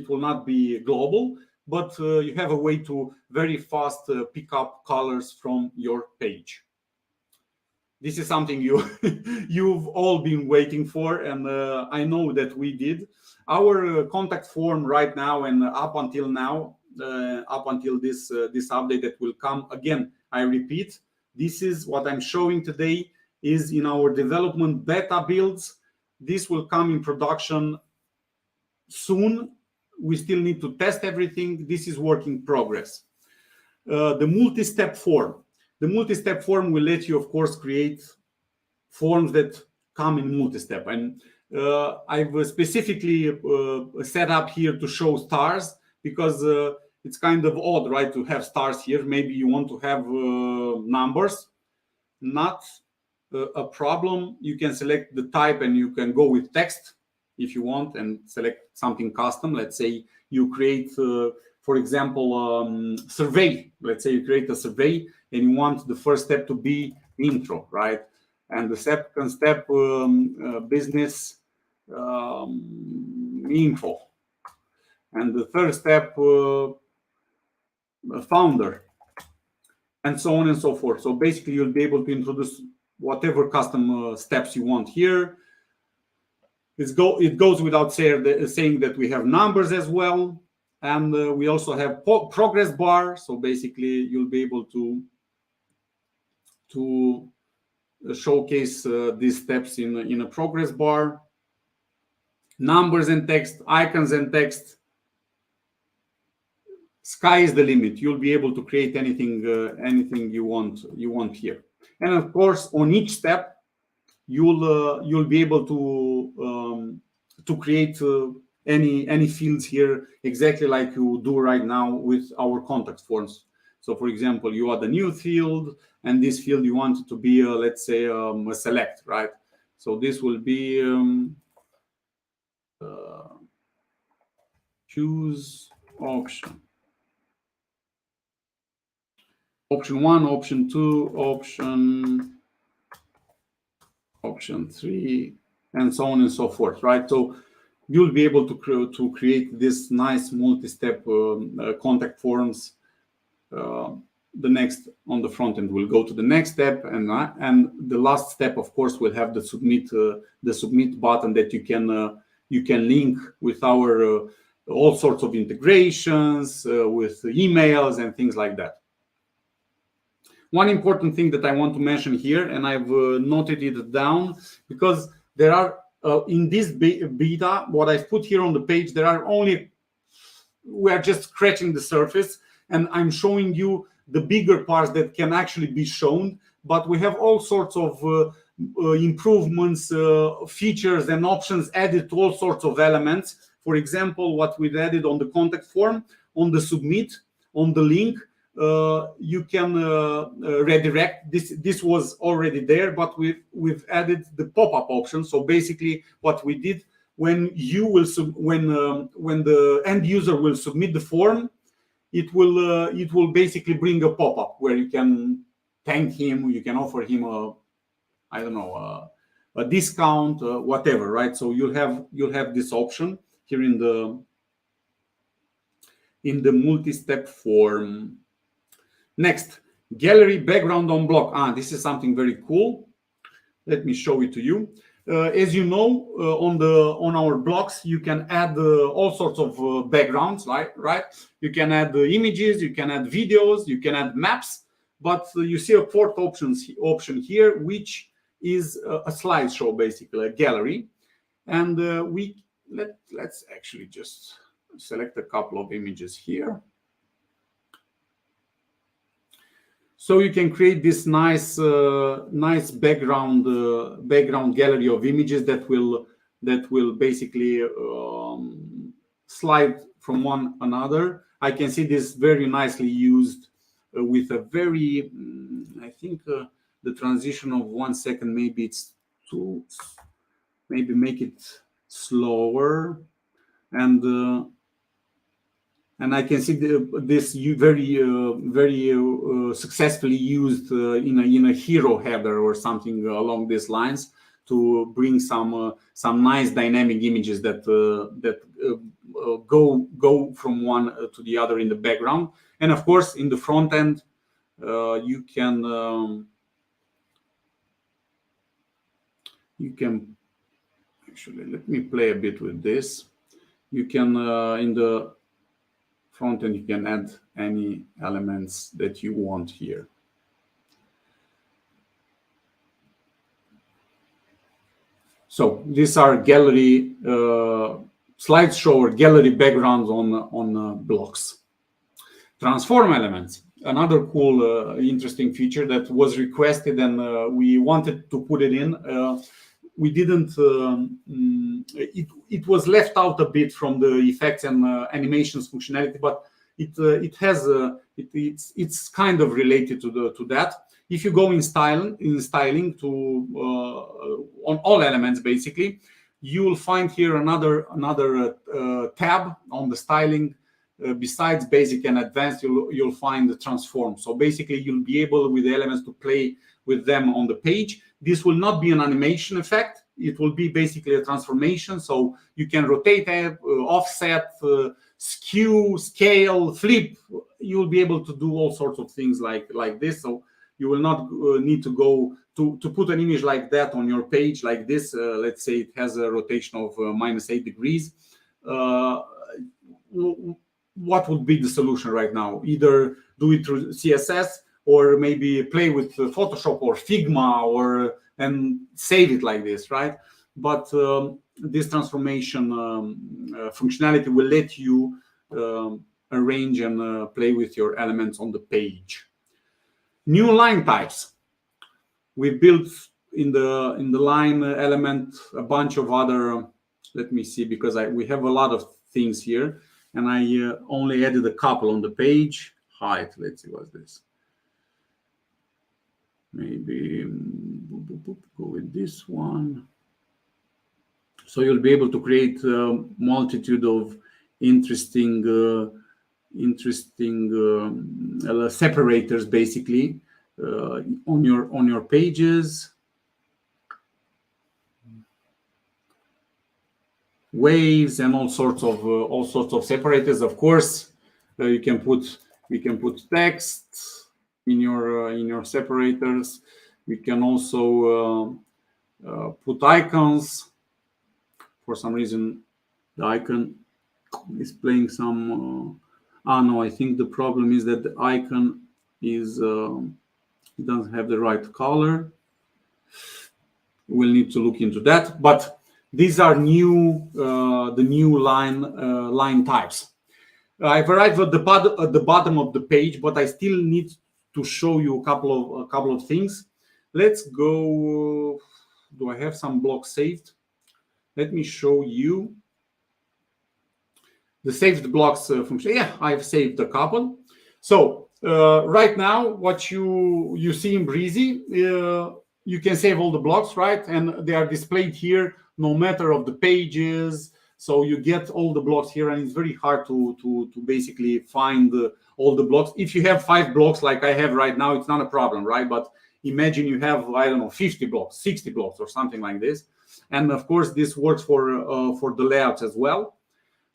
will not be global, but you have a way to very fast pick up colors from your page. This is something you've all been waiting for, and I know that we did. Our contact form right now, and up until now, up until this update that will come again, I repeat, this is what I'm showing today is in our development beta builds. This will come in production soon. We still need to test everything. This is work in progress. The multi-step form. The multi-step form will let you, of course, create forms that come in multi-step. And I've specifically set up here to show stars, because it's kind of odd, right, to have stars here. Maybe you want to have numbers. Not a problem. You can select the type and you can go with text if you want, and select something custom. Let's say you create, for example, survey. Let's say you create a survey and you want the first step to be intro, right? And the second step, business info. And the third step, founder, and so on and so forth. So basically, you'll be able to introduce whatever custom steps you want here. It goes without saying that we have numbers as well. And we also have progress bar. So basically, you'll be able to showcase these steps in a progress bar. Numbers and text, icons and text. Sky is the limit. You'll be able to create anything you want here. And of course, on each step, you'll be able to to create any fields here exactly like you do right now with our contact forms. So for example, you add a new field, and this field you want it to be let's say a select, right? So this will be choose option 1, option 2, option 3, and so on and so forth, right? So you'll be able to create this nice multi-step contact forms. The next on the front end will go to the next step, and the last step, of course, will have the submit button that you can link with our all sorts of integrations with emails and things like that. One important thing that I want to mention here, and I've noted it down, because there are in this beta, what I've put here on the page, we are just scratching the surface, and I'm showing you the bigger parts that can actually be shown. But we have all sorts of improvements, features, and options added to all sorts of elements. For example, what we've added on the contact form, on the submit, on the link, you can redirect. This was already there, but we've added the pop-up option. So basically, what we did, when the end user will submit the form, it will basically bring a pop-up where you can thank him, you can offer him a discount, whatever, right? So you'll have this option here in the multi-step form. Next, gallery background on block. This is something very cool. Let me show it to you. As you know, on our blocks, you can add all sorts of backgrounds, right? You can add images, you can add videos, you can add maps, but you see a fourth option here, which is a slideshow, basically a gallery. And let's actually just select a couple of images here. So you can create this nice background gallery of images that will basically slide from one another. I can see this very nicely used with a very, I think the transition of 1 second, maybe it's maybe make it slower, and I can see this very successfully used in a hero header or something along these lines, to bring some nice dynamic images that go from one to the other in the background. And of course, in the front end, you can actually, let me play a bit with this. You can in the front end, you can add any elements that you want here. So these are gallery slideshow or gallery backgrounds on blocks. Transform elements, another cool, interesting feature that was requested, and we wanted to put it in. We didn't. It was left out a bit from the effects and animations functionality, but it's kind of related to that. If you go in styling to on all elements, basically, you will find here another tab on the styling. Besides basic and advanced, you'll find the transform. So basically, you'll be able with the elements to play with them on the page. This will not be an animation effect. It will be basically a transformation. So you can rotate, offset, skew, scale, flip. You'll be able to do all sorts of things like this. So you will not need to go to put an image like that on your page like this. Let's say it has a rotation of -8 degrees. What would be the solution right now? Either do it through CSS, or maybe play with Photoshop or Figma, and save it like this, right? But this transformation functionality will let you arrange and play with your elements on the page. New line types. We built in the line element a bunch of other let me see, because we have a lot of things here, and I only added a couple on the page. Height, let's see what's this. Maybe go with this one. So you'll be able to create a multitude of interesting separators, basically, on your pages. Waves and all sorts of separators. Of course, we can put text in your separators. We can also put icons. For some reason, the icon is playing some. No, I think the problem is that the icon is it doesn't have the right color. We'll need to look into that, but these are the new line types. I've arrived at the bottom of the page, but I still need to show you a couple of things. Let's go. Do I have some blocks saved? Let me show you the saved blocks function. Yeah, I've saved a couple. So right now, what you see in Breezy, you can save all the blocks, right? And they are displayed here, no matter of the pages. So you get all the blocks here, and it's very hard to basically find all the blocks. If you have 5 blocks like I have right now, it's not a problem, right? But imagine you have, I don't know, 50 blocks, 60 blocks, or something like this. And of course, this works for the layouts as well.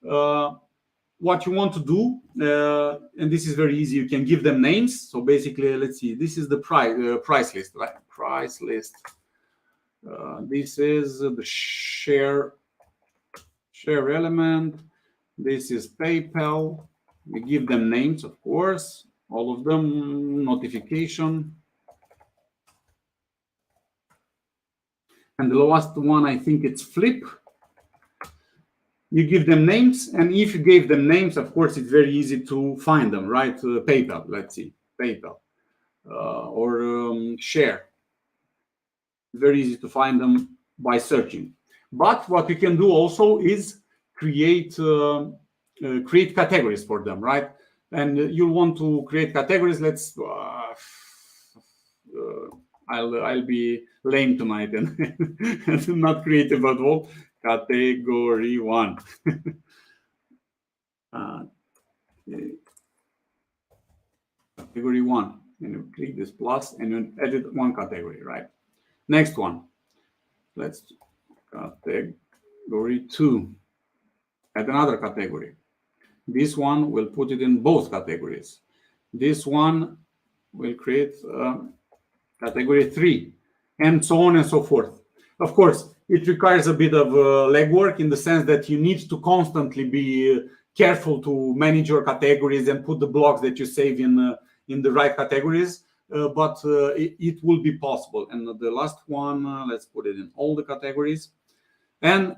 What you want to do, and this is very easy, you can give them names. So basically, let's see, this is the price list, right? Price list. This is the share element. This is PayPal. We give them names, of course, all of them. Notification. And the last one, I think it's flip. You give them names, and if you gave them names, of course, it's very easy to find them, right? PayPal, let's see, PayPal, or share. Very easy to find them by searching. But what we can do also is create categories for them, right? And you'll want to create categories. Let's. I'll be lame tonight and not creative at all. Category 1. Category 1, and you click this plus, and you edit one category, right? Next one. Let's category 2. Add another category. This one will put it in both categories. This one will create category 3, and so on and so forth. Of course, it requires a bit of legwork, in the sense that you need to constantly be careful to manage your categories and put the blocks that you save in the right categories. But it will be possible. And the last one, let's put it in all the categories. And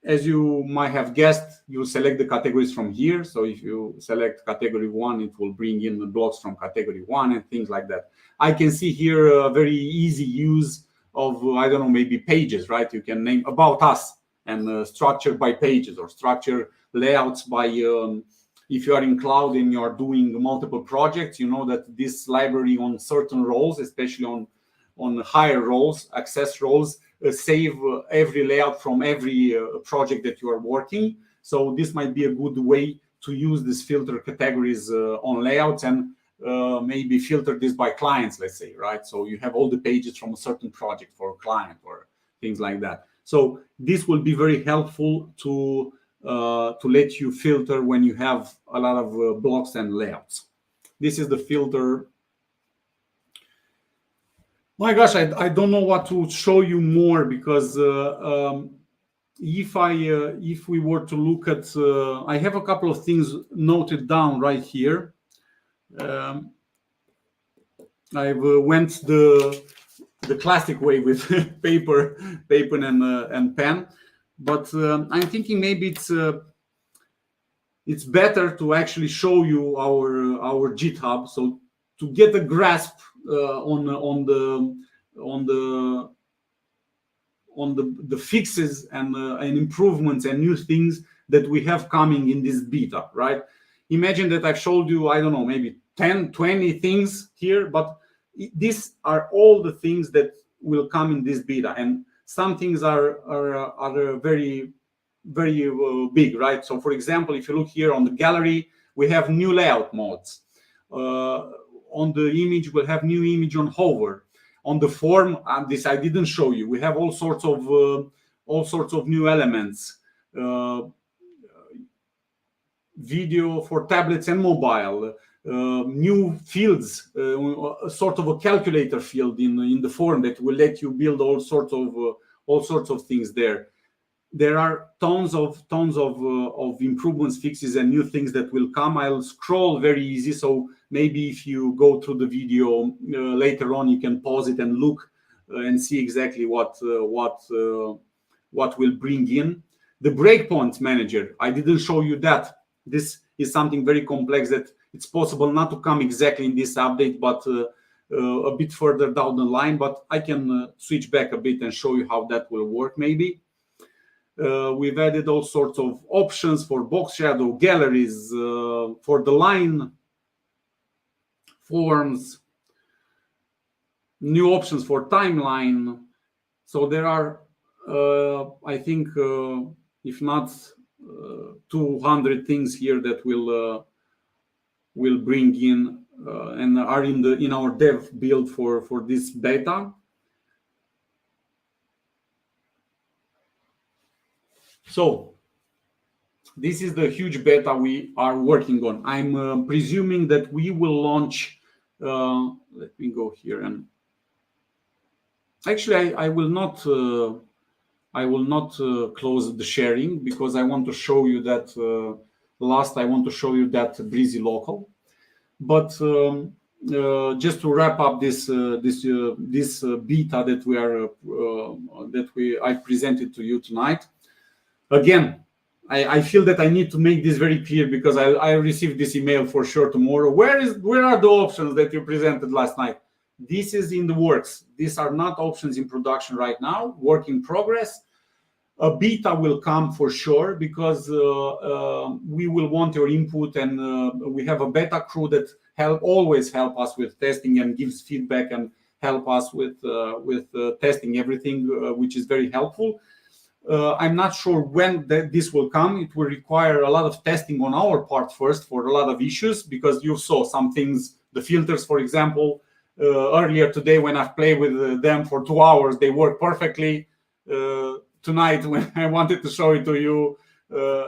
as you might have guessed, you select the categories from here. So if you select category 1, it will bring in the blocks from category 1 and things like that. I can see here a very easy use of, I don't know, maybe pages, right? You can name about us and structure by pages, or structure layouts by, if you are in cloud and you are doing multiple projects, you know that this library on certain roles, especially on higher roles, access roles, save every layout from every project that you are working. So this might be a good way to use these filter categories on layouts, and maybe filter this by clients, let's say, right? So you have all the pages from a certain project for a client or things like that. So this will be very helpful to let you filter when you have a lot of blocks and layouts. This is the filter. My gosh, I don't know what to show you more, because if we were to look at, I have a couple of things noted down right here. I've went the classic way with paper and pen, but I'm thinking maybe it's better to actually show you our GitHub, so to get a grasp on the fixes and improvements and new things that we have coming in this beta, right? Imagine that I've showed you, I don't know, maybe 10, 20 things here, but these are all the things that will come in this beta, and some things are very big, right? So for example, if you look here on the gallery, we have new layout modes. On the image, we'll have new image on hover. On the form, this I didn't show you. We have all sorts of new elements. Video for tablets and mobile. New fields, sort of a calculator field in the form that will let you build all sorts of things there. There are tons of improvements, fixes, and new things that will come. I'll scroll very easy, so maybe if you go through the video later on, you can pause it and look and see exactly what will bring in. The breakpoint manager, I didn't show you that. This is something very complex that it's possible not to come exactly in this update, but a bit further down the line. But I can switch back a bit and show you how that will work maybe. We've added all sorts of options for box shadow, galleries, for the line, forms, new options for timeline. So there are, I think, if not 200 things here that will bring in and are in our dev build for this beta. So this is the huge beta we are working on. I'm presuming that we will launch. Let me go here, and actually I will not close the sharing, because I want to show you that I want to show you that Breezy Local. But just to wrap up this beta that I presented to you tonight. Again, I feel that I need to make this very clear, because I received this email for sure tomorrow. Where are the options that you presented last night? This is in the works. These are not options in production right now, work in progress. A beta will come for sure, because we will want your input, and we have a beta crew that always help us with testing and gives feedback and help us with testing everything, which is very helpful. I'm not sure when this will come. It will require a lot of testing on our part first for a lot of issues, because you saw some things, the filters, for example, earlier today when I've played with them for 2 hours, they work perfectly. Tonight, when I wanted to show it to you,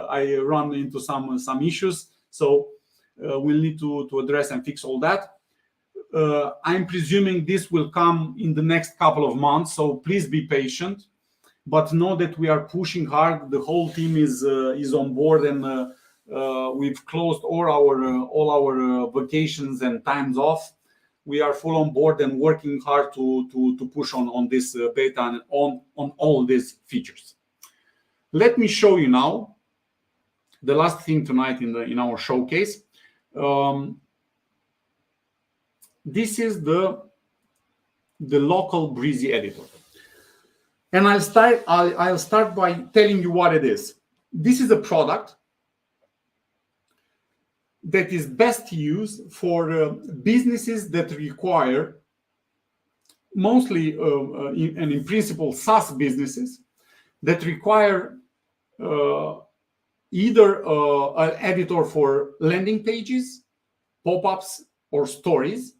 I run into some issues. So we'll need to address and fix all that. I'm presuming this will come in the next couple of months, so please be patient. But know that we are pushing hard. The whole team is on board, and we've closed all our vacations and times off. We are full on board and working hard to push on this beta and on all these features. Let me show you now the last thing tonight in our showcase. This is the local Breezy editor. And I'll start by telling you what it is. This is a product that is best used for businesses that require, mostly and in principle, SaaS businesses that require either an editor for landing pages, pop-ups, or stories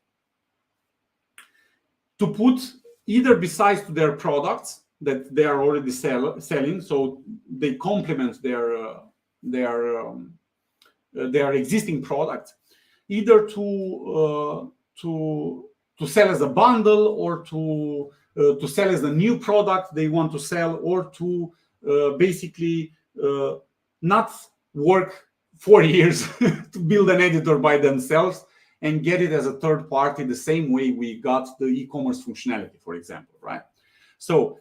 to put either besides their products that they are already selling, so they complement their existing products, either to sell as a bundle, or to sell as a new product they want to sell, or to basically not work 4 years to build an editor by themselves and get it as a third party, the same way we got the e-commerce functionality, for example, right? So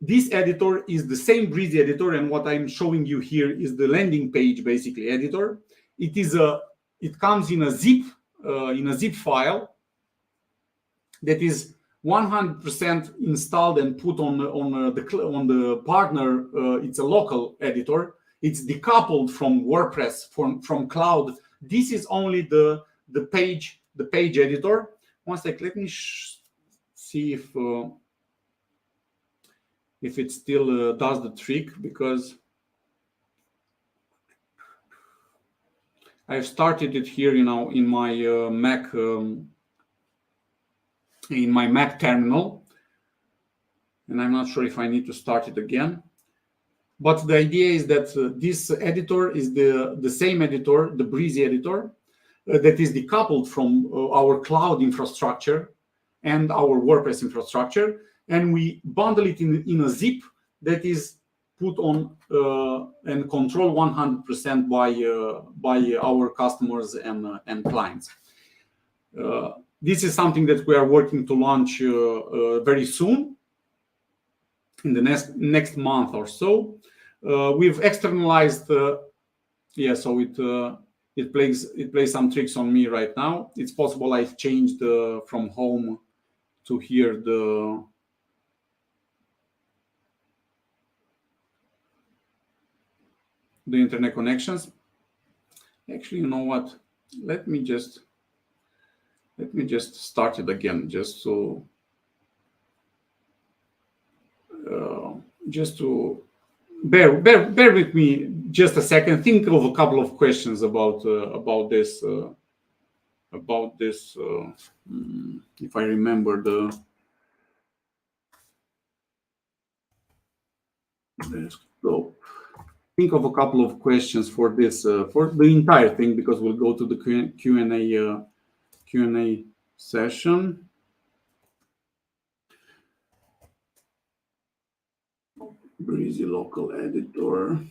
this editor is the same Breezy editor, and what I'm showing you here is the landing page basically editor. It comes in a zip file that is 100% installed and put on the partner. It's a local editor. It's decoupled from WordPress, from cloud. This is only the page editor. One sec, let me see if it still does the trick, because I've started it here, in my Mac, in my Mac terminal, and I'm not sure if I need to start it again. But the idea is that this editor is the same editor, the Brizy editor, that is decoupled from our cloud infrastructure and our WordPress infrastructure, and we bundle it in a zip that is put on and controlled 100% by our customers and clients. This is something that we are working to launch very soon, in the next month or so. We've externalized, so it plays some tricks on me right now. It's possible I've changed from home to here the internet connections. Actually, you know what? Let me just start it again, just to bear with me just a second. Think of a couple of questions about this. If I remember so think of a couple of questions for this, for the entire thing, because we'll go to the Q&A session. Breezy Local Editor.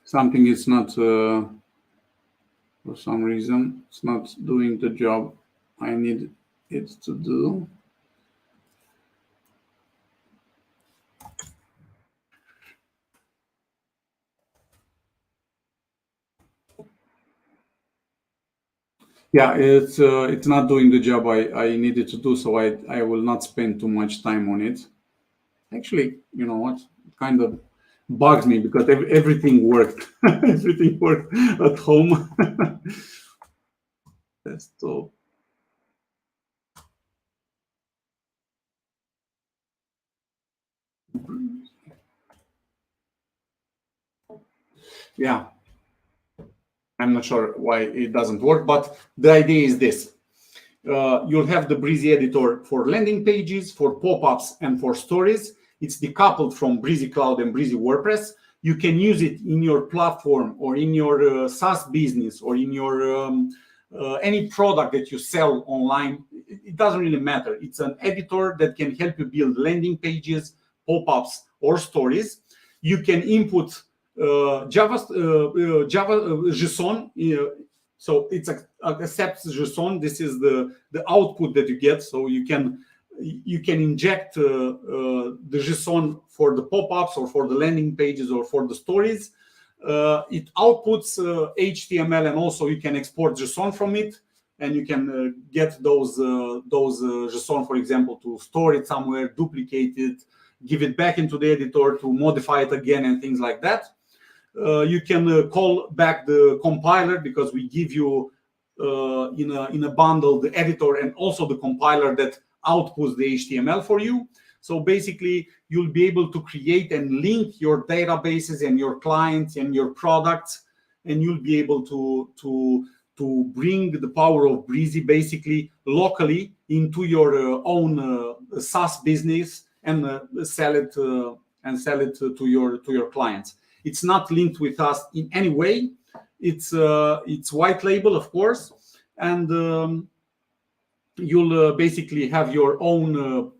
Something is not, for some reason, it's not doing the job I need it to do. Yeah, it's not doing the job I needed to do, so I will not spend too much time on it. Actually, you know what? It kind of bugs me, because everything worked. Everything worked at home. So yeah, I'm not sure why it doesn't work, but the idea is this. You'll have the Brizy editor for landing pages, for pop-ups, and for stories. It's decoupled from Brizy Cloud and Brizy WordPress. You can use it in your platform, or in your SaaS business, or in your any product that you sell online. It doesn't really matter. It's an editor that can help you build landing pages, pop-ups, or stories. You can input Java JSON. So it's accepts JSON. This is the output that you get. So you can inject the JSON for the pop-ups, or for the landing pages, or for the stories. It outputs HTML, and also you can export JSON from it, and you can get those JSON, for example, to store it somewhere, duplicate it, give it back into the editor to modify it again, and things like that. You can call back the compiler, because we give you in a bundle the editor and also the compiler that outputs the HTML for you. So basically, you'll be able to create and link your databases and your clients and your products, and you'll be able to bring the power of Brizy basically locally into your own SaaS business, and sell it to your clients. It's not linked with us in any way. It's white label, of course, and you'll basically have your own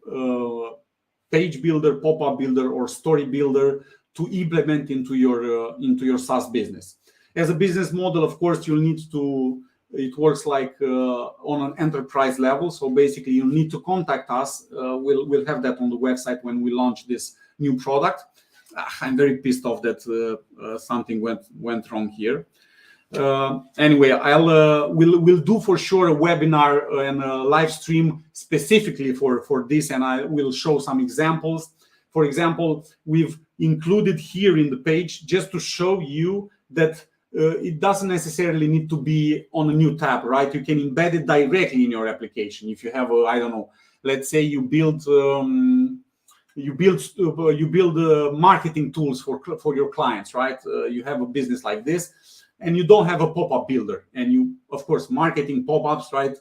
page builder, pop-up builder, or story builder to implement into your SaaS business. As a business model, of course, you'll need to, it works like on an enterprise level. So basically you need to contact us. We'll have that on the website when we launch this new product. I'm very pissed off that something went wrong here. Anyway, we'll do for sure a webinar and a live stream specifically for this, and I will show some examples. For example, we've included here in the page just to show you that it doesn't necessarily need to be on a new tab, right? You can embed it directly in your application. If you have a, I don't know, let's say you build marketing tools for your clients, right? You have a business like this, and you don't have a pop-up builder, and you, of course, marketing pop-ups, right?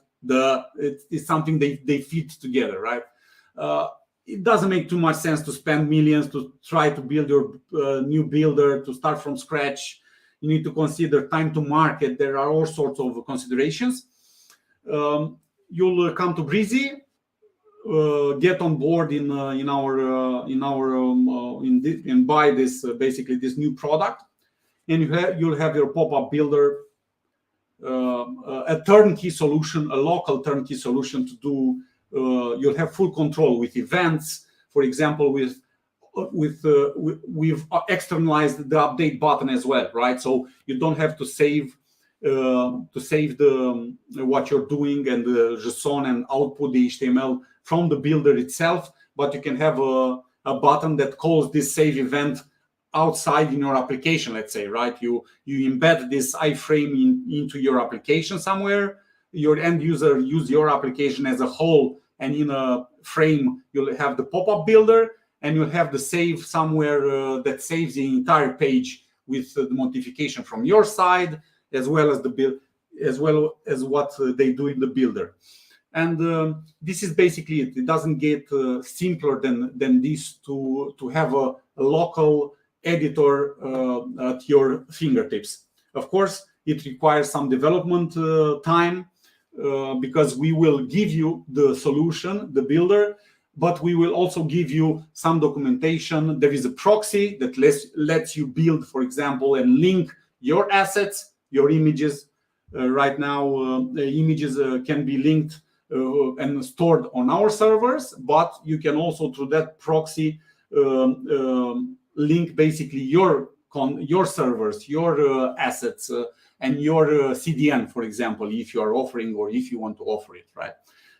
It's something they fit together, right? It doesn't make too much sense to spend millions to try to build your new builder, to start from scratch. You need to consider time to market. There are all sorts of considerations. You'll come to Brizy, get on board and buy this basically this new product, and you'll have your pop-up builder, a turnkey solution, a local turnkey solution to do. You'll have full control with events. For example, we've externalized the update button as well, right? So you don't have to save what you're doing and the JSON and output the HTML from the builder itself, but you can have a button that calls this save event outside in your application, let's say, right? You embed this iframe into your application somewhere. Your end user use your application as a whole, and in a frame you'll have the pop-up builder, and you'll have the save somewhere that saves the entire page with the modification from your side, as well as what they do in the builder. And this is basically it. It doesn't get simpler than this to have a local editor at your fingertips. Of course, it requires some development time, because we will give you the solution, the builder, but we will also give you some documentation. There is a proxy that lets you build, for example, and link your assets, your images. Right now, the images can be linked and stored on our servers, but you can also, through that proxy, link basically your servers, your assets, and your CDN, for example, if you are offering or if you want to offer it, right?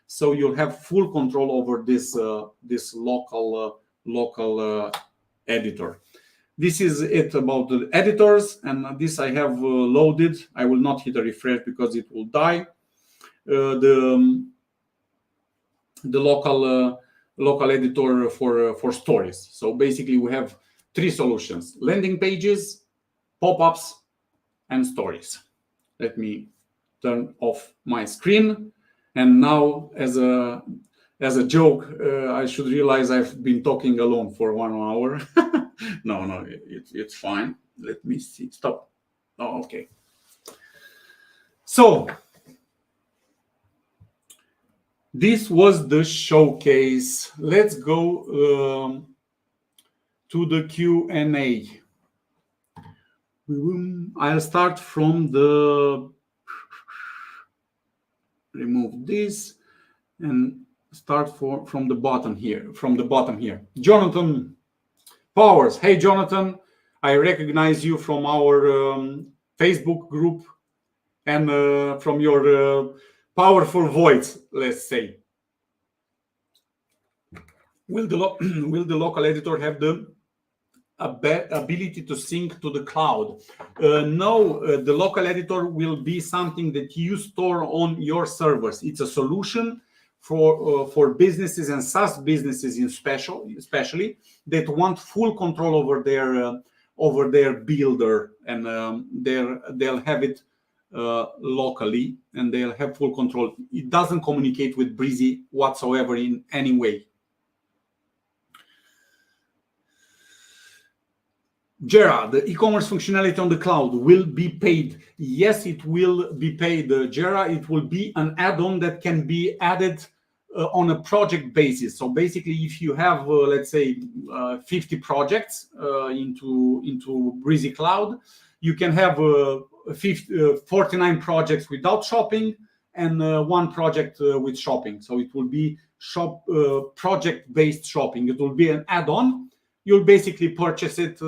So you'll have full control over this local editor. This is it about the editors, and this I have loaded. I will not hit a refresh because it will die. The local editor for stories. So basically we have three solutions: landing pages, pop-ups, and stories. Let me turn off my screen. And now, as a joke, I should realize I've been talking alone for 1 hour. No, it's fine. Let me see. Stop. Oh, okay. So this was the showcase. Let's go to the Q&A. I'll start from the, remove this and start from the bottom here. Jonathan Powers. Hey, Jonathan, I recognize you from our Facebook group and from your powerful voice, let's say. Will the local editor have the ability to sync to the cloud? No, the local editor will be something that you store on your servers. It's a solution for businesses and SaaS businesses especially that want full control over their builder, and they'll have it locally, and they'll have full control. It doesn't communicate with Brizy whatsoever in any way. Jera, the e-commerce functionality on the cloud will be paid. Yes, it will be paid, Jera. It will be an add-on that can be added on a project basis. So basically, if you have, let's say, 50 projects into Brizy Cloud, you can have 49 projects without shopping and one project with shopping. So it will be project-based shopping. It will be an add-on. You'll basically purchase it,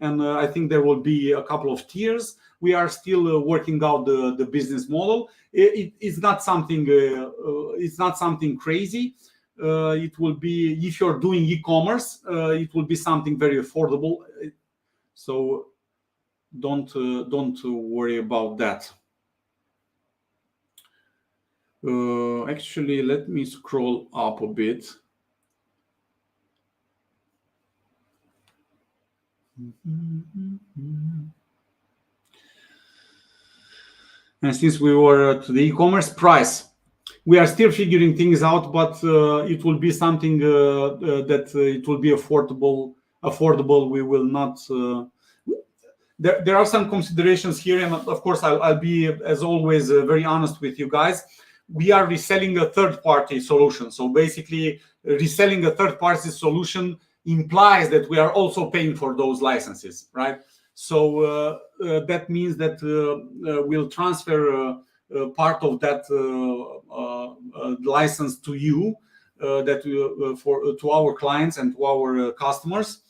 and I think there will be a couple of tiers. We are still working out the business model. It's not something crazy. It will be, if you're doing e-commerce, it will be something very affordable. So don't worry about that. Actually, let me scroll up a bit. And since we were to the e-commerce price, we are still figuring things out, but it will be something that it will be affordable. We will not. There are some considerations here, and of course, I'll be, as always, very honest with you guys. We are reselling a third-party solution. So basically, reselling a third-party solution implies that we are also paying for those licenses, right? So that means that we'll transfer part of that license to you, to our clients and to our customers.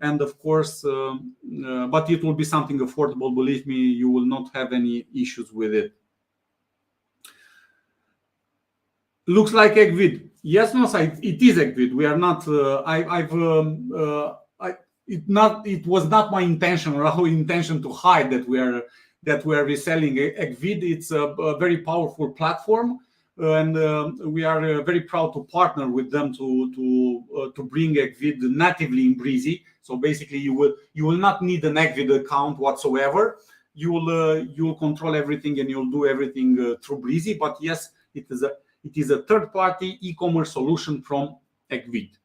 And of course, but it will be something affordable. Believe me, you will not have any issues with it. Looks like EggVid. Yes, no, it is EggVid. We are not. It was not my intention or our intention to hide that we are reselling EggVid. It's a very powerful platform, and we are very proud to partner with them to bring EggVid natively in Breezy. So basically, you will not need an EggVid account whatsoever. You will control everything and you'll do everything through Breezy. But yes, it is a third-party e-commerce solution from EggVid.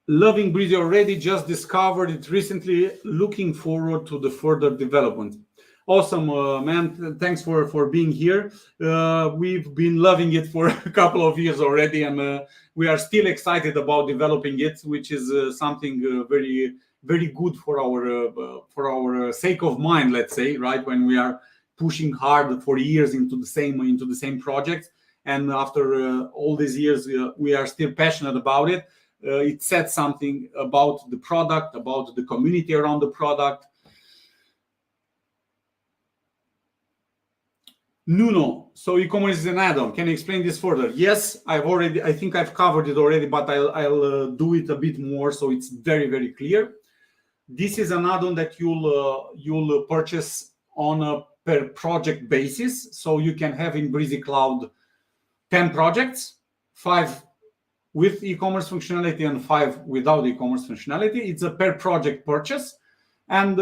Loving Breezy already, just discovered it recently, looking forward to the further development. Awesome, man. Thanks for being here. We've been loving it for a couple of years already, and we are still excited about developing it, which is something very, very good for our sake of mind, let's say, right? When we are pushing hard for years into the same project, and after all these years, we are still passionate about it. It said something about the product, about the community around the product. Nuno, so e-commerce is an add-on. Can you explain this further? Yes, I think I've covered it already, but I'll do it a bit more so it's very, very clear. This is an add-on that you'll purchase on a per project basis. So you can have in Brizy Cloud 10 projects, 5 with e-commerce functionality and 5 without e-commerce functionality. It's a per project purchase, and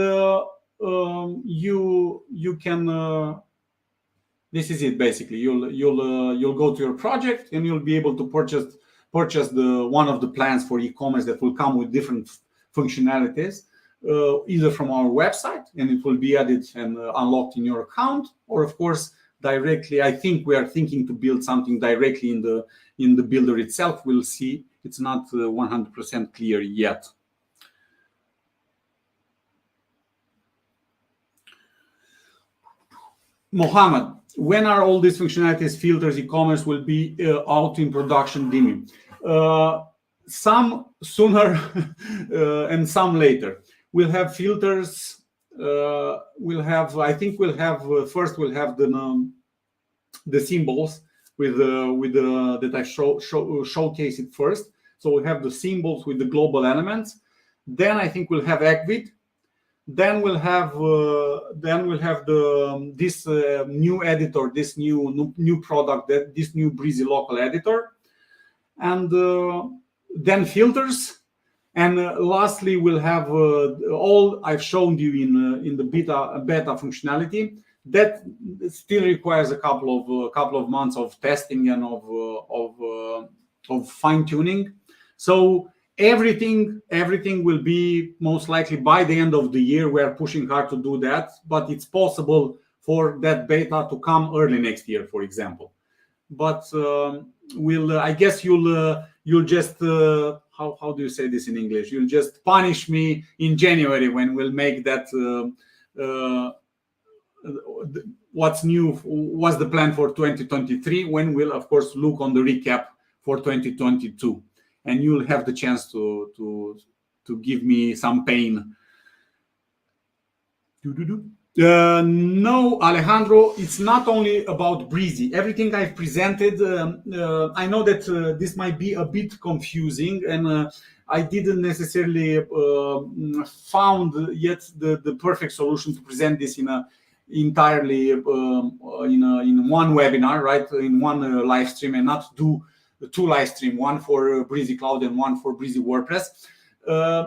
you can. This is it basically. You'll go to your project and you'll be able to purchase the one of the plans for e-commerce that will come with different functionalities, either from our website, and it will be added and unlocked in your account, or of course directly. I think we are thinking to build something directly in the builder itself. We'll see. It's not 100% clear yet. Mohammed, when are all these functionalities, filters, e-commerce will be out in production, Dimi? Some sooner and some later. We'll have filters. First we'll have the symbols with that I showcase it first. So we have the symbols with the global elements. Then I think we'll have EggVid. Then we'll have this new editor, this new product, this new Breezy Local Editor, and then filters. And lastly, we'll have all I've shown you in the beta functionality. That still requires a couple of months of testing and of fine tuning. So everything will be most likely by the end of the year. We are pushing hard to do that, but it's possible for that beta to come early next year, for example. but I guess you'll just how do you say this in English? You'll just punish me in January when we'll make that. What's the plan for 2023, when we'll of course look on the recap for 2022, and you'll have the chance to give me some pain. No, Alejandro, it's not only about Brizy. Everything I've presented, I know that this might be a bit confusing, and I didn't necessarily found yet the perfect solution to present this in a entirely in one webinar, right? In one live stream, and not do two live stream, one for Brizy Cloud and one for Brizy WordPress.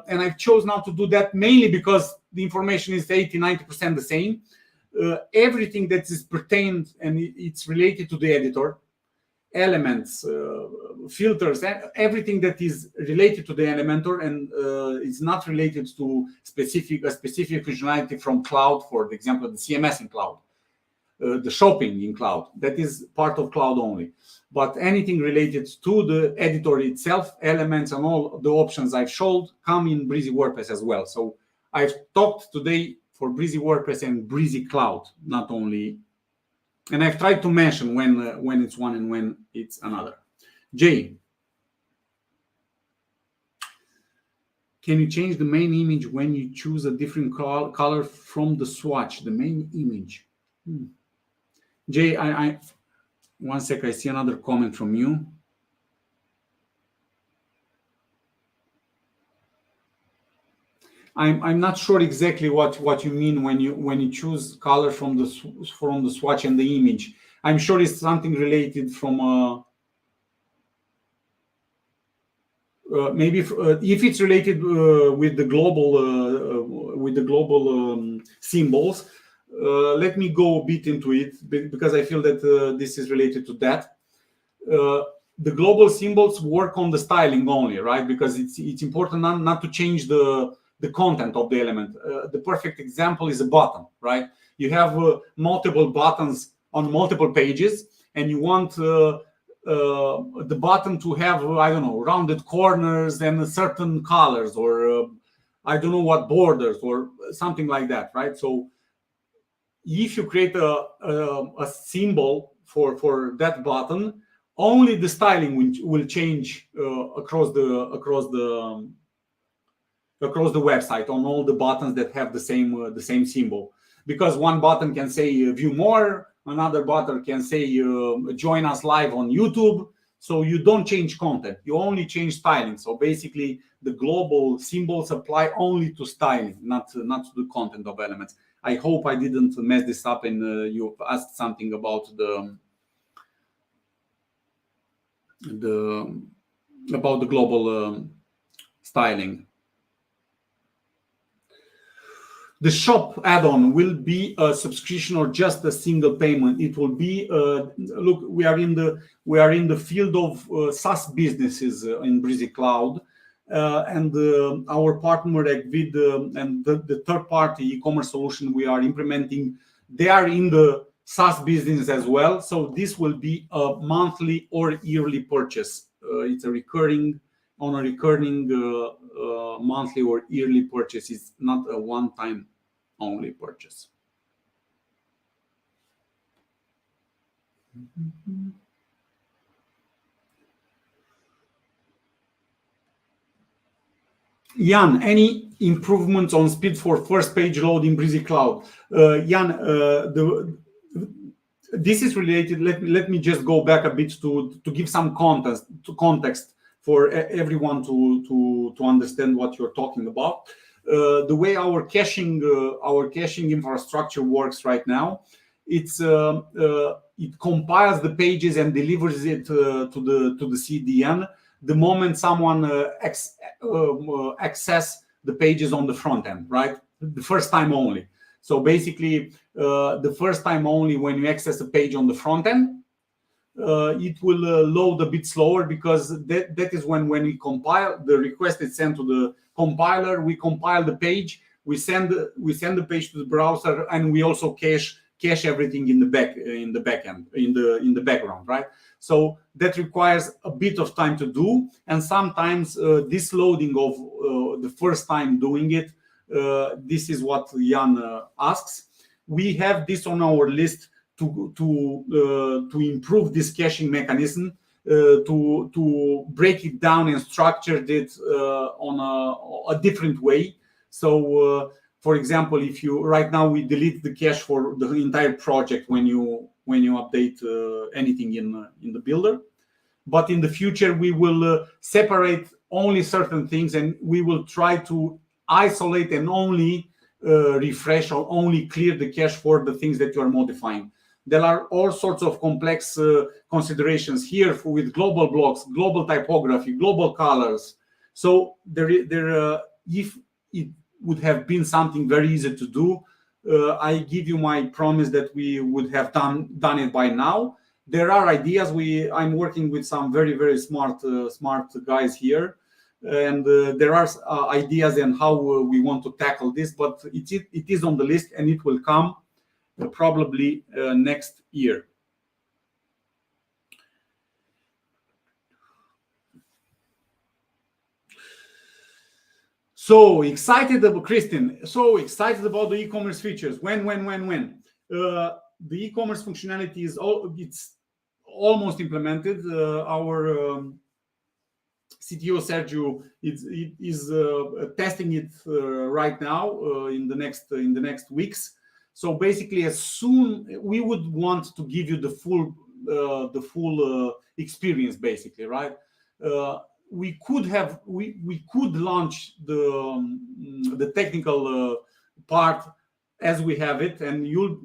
And I've chosen not to do that mainly because the information is 80-90% the same. Everything that is pertained and it's related to the editor, elements, filters, everything that is related to the Elementor and is not related to a specific functionality from cloud, for example, the CMS in cloud, the shopping in cloud, that is part of cloud only. But anything related to the editor itself, elements, and all the options I've showed come in Brizy WordPress as well. So I've talked today for Brizy WordPress and Brizy Cloud, not only. And I've tried to mention when it's one and when it's another. Jay, can you change the main image when you choose a different color from the swatch? The main image. Jay, I 1 sec. I see another comment from you. I'm not sure exactly what you mean when you choose color from the swatch and the image. I'm sure it's something related from maybe if it's related with the global symbols. Let me go a bit into it because I feel that this is related to that. The global symbols work on the styling only, right? Because it's important not to change the content of the element. The perfect example is a button, right? You have multiple buttons on multiple pages, and you want the button to have, I don't know, rounded corners and certain colors, or I don't know what, borders or something like that, right? So if you create a symbol for that button, only the styling will change across the website on all the buttons that have the same symbol. Because one button can say view more, another button can say join us live on YouTube. So you don't change content, you only change styling. So basically the global symbols apply only to styling, not to the content of elements. I hope I didn't mess this up and you asked something about the global styling. The shop add-on will be a subscription or just a single payment. It will be look, we are in the field of SaaS businesses in Brizy Cloud, and our partner Egvid and the third-party e-commerce solution we are implementing, they are in the SaaS business as well. So this will be a monthly or yearly purchase. It's a recurring monthly or yearly purchase. It's not a one-time only purchase. Jan, any improvements on speed for first page load in Brizy Cloud? Jan, this is related. Let me just go back a bit to give some context for everyone to understand what you're talking about. The way our caching infrastructure works right now, it compiles the pages and delivers it to the CDN the moment someone access the pages on the front end, right? The first time only. So basically, the first time only when you access a page on the front end, it will load a bit slower, because that is when we compile, the request is sent to the compiler, we compile the page, we send the page to the browser, and we also cache cache everything in the background, right? So that requires a bit of time to do, and sometimes this loading of the first time doing it, this is what Jan asks. We have this on our list to improve this caching mechanism, to break it down and structure it on a different way. So, for example, if you right now we delete the cache for the entire project when you update anything in the builder, but in the future we will separate only certain things, and we will try to isolate and only refresh or only clear the cache for the things that you are modifying. There are all sorts of complex considerations here with global blocks, global typography, global colors. So if it would have been something very easy to do, I give you my promise that we would have done it by now. There are ideas. I'm working with some very smart guys here, and there are ideas and how we want to tackle this. But it is on the list, and it will come probably next year. So excited about Christine. So excited about the e-commerce features. When? The e-commerce functionality it's almost implemented. Our CTO Sergio is testing it right now in the next weeks. So basically, as soon we would want to give you the full experience, basically, right? We could launch the technical part as we have it, and you'll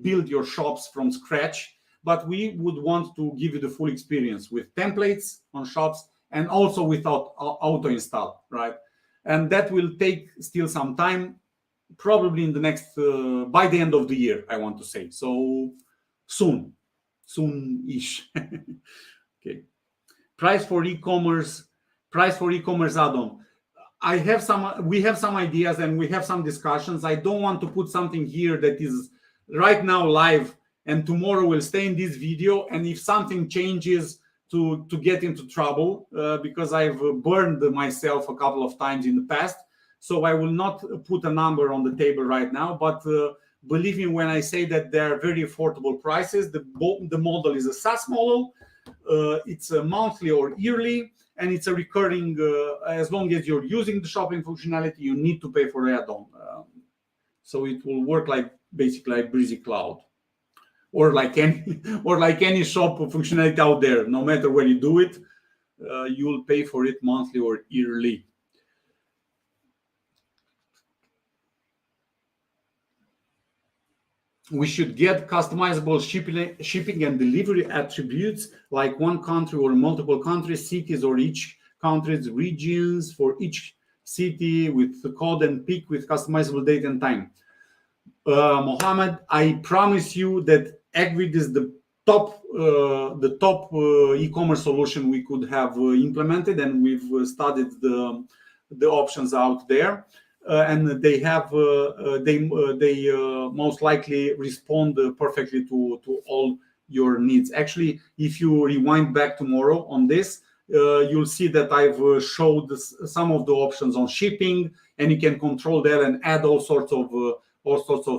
build your shops from scratch. But we would want to give you the full experience with templates on shops and also without auto install, right? And that will take still some time, probably in the next by the end of the year, I want to say. So soon-ish. Okay. Price for e-commerce add-on. We have some ideas and we have some discussions. I don't want to put something here that is right now live and tomorrow will stay in this video, and if something changes to get into trouble, because I've burned myself a couple of times in the past. So I will not put a number on the table right now, but believe me when I say that they are very affordable prices. The model is a SaaS model. It's a monthly or yearly, and it's a recurring. As long as you're using the shopping functionality, you need to pay for the add-on. So it will work basically like Brizy Cloud, or like any shop functionality out there. No matter where you do it, you'll pay for it monthly or yearly. We should get customizable shipping and delivery attributes, like one country or multiple countries, cities, or each country's regions for each city with the code and pick with customizable date and time. Mohammed, I promise you that Egvid is the top e-commerce solution we could have implemented, and we've studied the options out there. And they most likely respond perfectly to all your needs. Actually, if you rewind back tomorrow on this, you'll see that I've showed some of the options on shipping, and you can control that and add all sorts of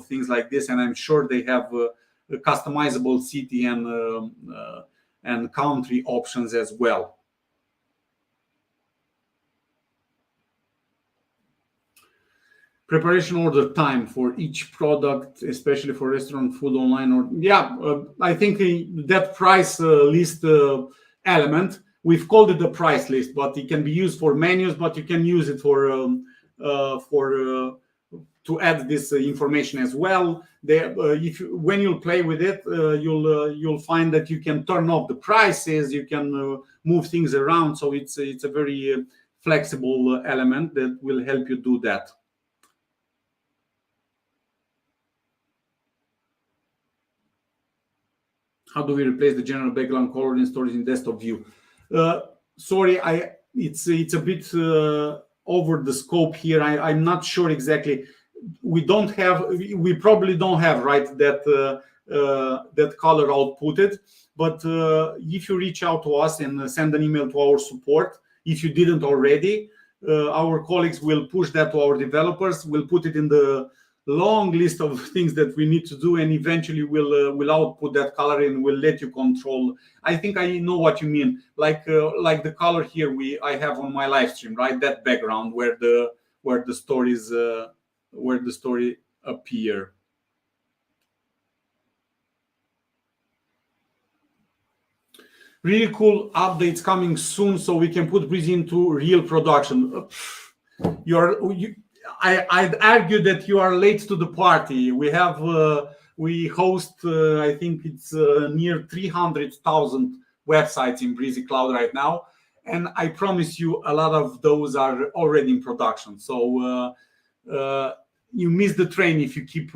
things like this. And I'm sure they have a customizable city and country options as well. Preparation order time for each product, especially for restaurant food online, or I think that price list element, we've called it the price list, but it can be used for menus, but you can use it to add this information as well. When you play with it, you'll find that you can turn off the prices, you can move things around. So it's a very flexible element that will help you do that. How do we replace the general background color in storage in desktop view? Sorry, it's a bit over the scope here. I'm not sure exactly. we probably don't have, right, that color outputted. But if you reach out to us and send an email to our support, if you didn't already, our colleagues will push that to our developers. We'll put it in the long list of things that we need to do, and eventually we'll output that color and we'll let you control. I think I know what you mean, like the color here I have on my live stream, right? That background where the stories where the story appear. Really cool updates coming soon, so we can put Breezy into real production. I'd argue that you are late to the party. We host, I think it's near 300,000 websites in Brizy Cloud right now, and I promise you, a lot of those are already in production. So you miss the train if you keep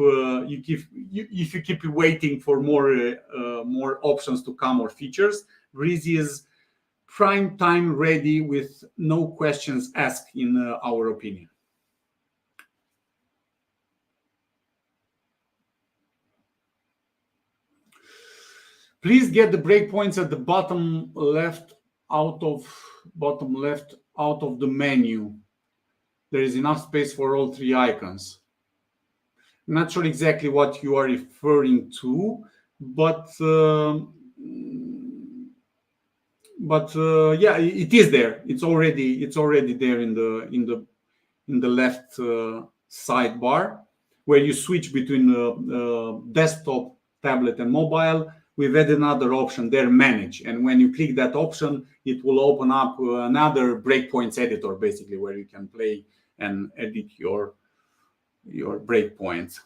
waiting for more options to come or features. Breezy is prime time ready with no questions asked, in our opinion. Please get the breakpoints at the bottom left out of the menu. There is enough space for all three icons. I'm not sure exactly what you are referring to, but yeah, it is there. It's already there in the left sidebar, where you switch between desktop, tablet, and mobile. We've added another option there, manage, and when you click that option, it will open up another breakpoints editor, basically, where you can play and edit your breakpoints.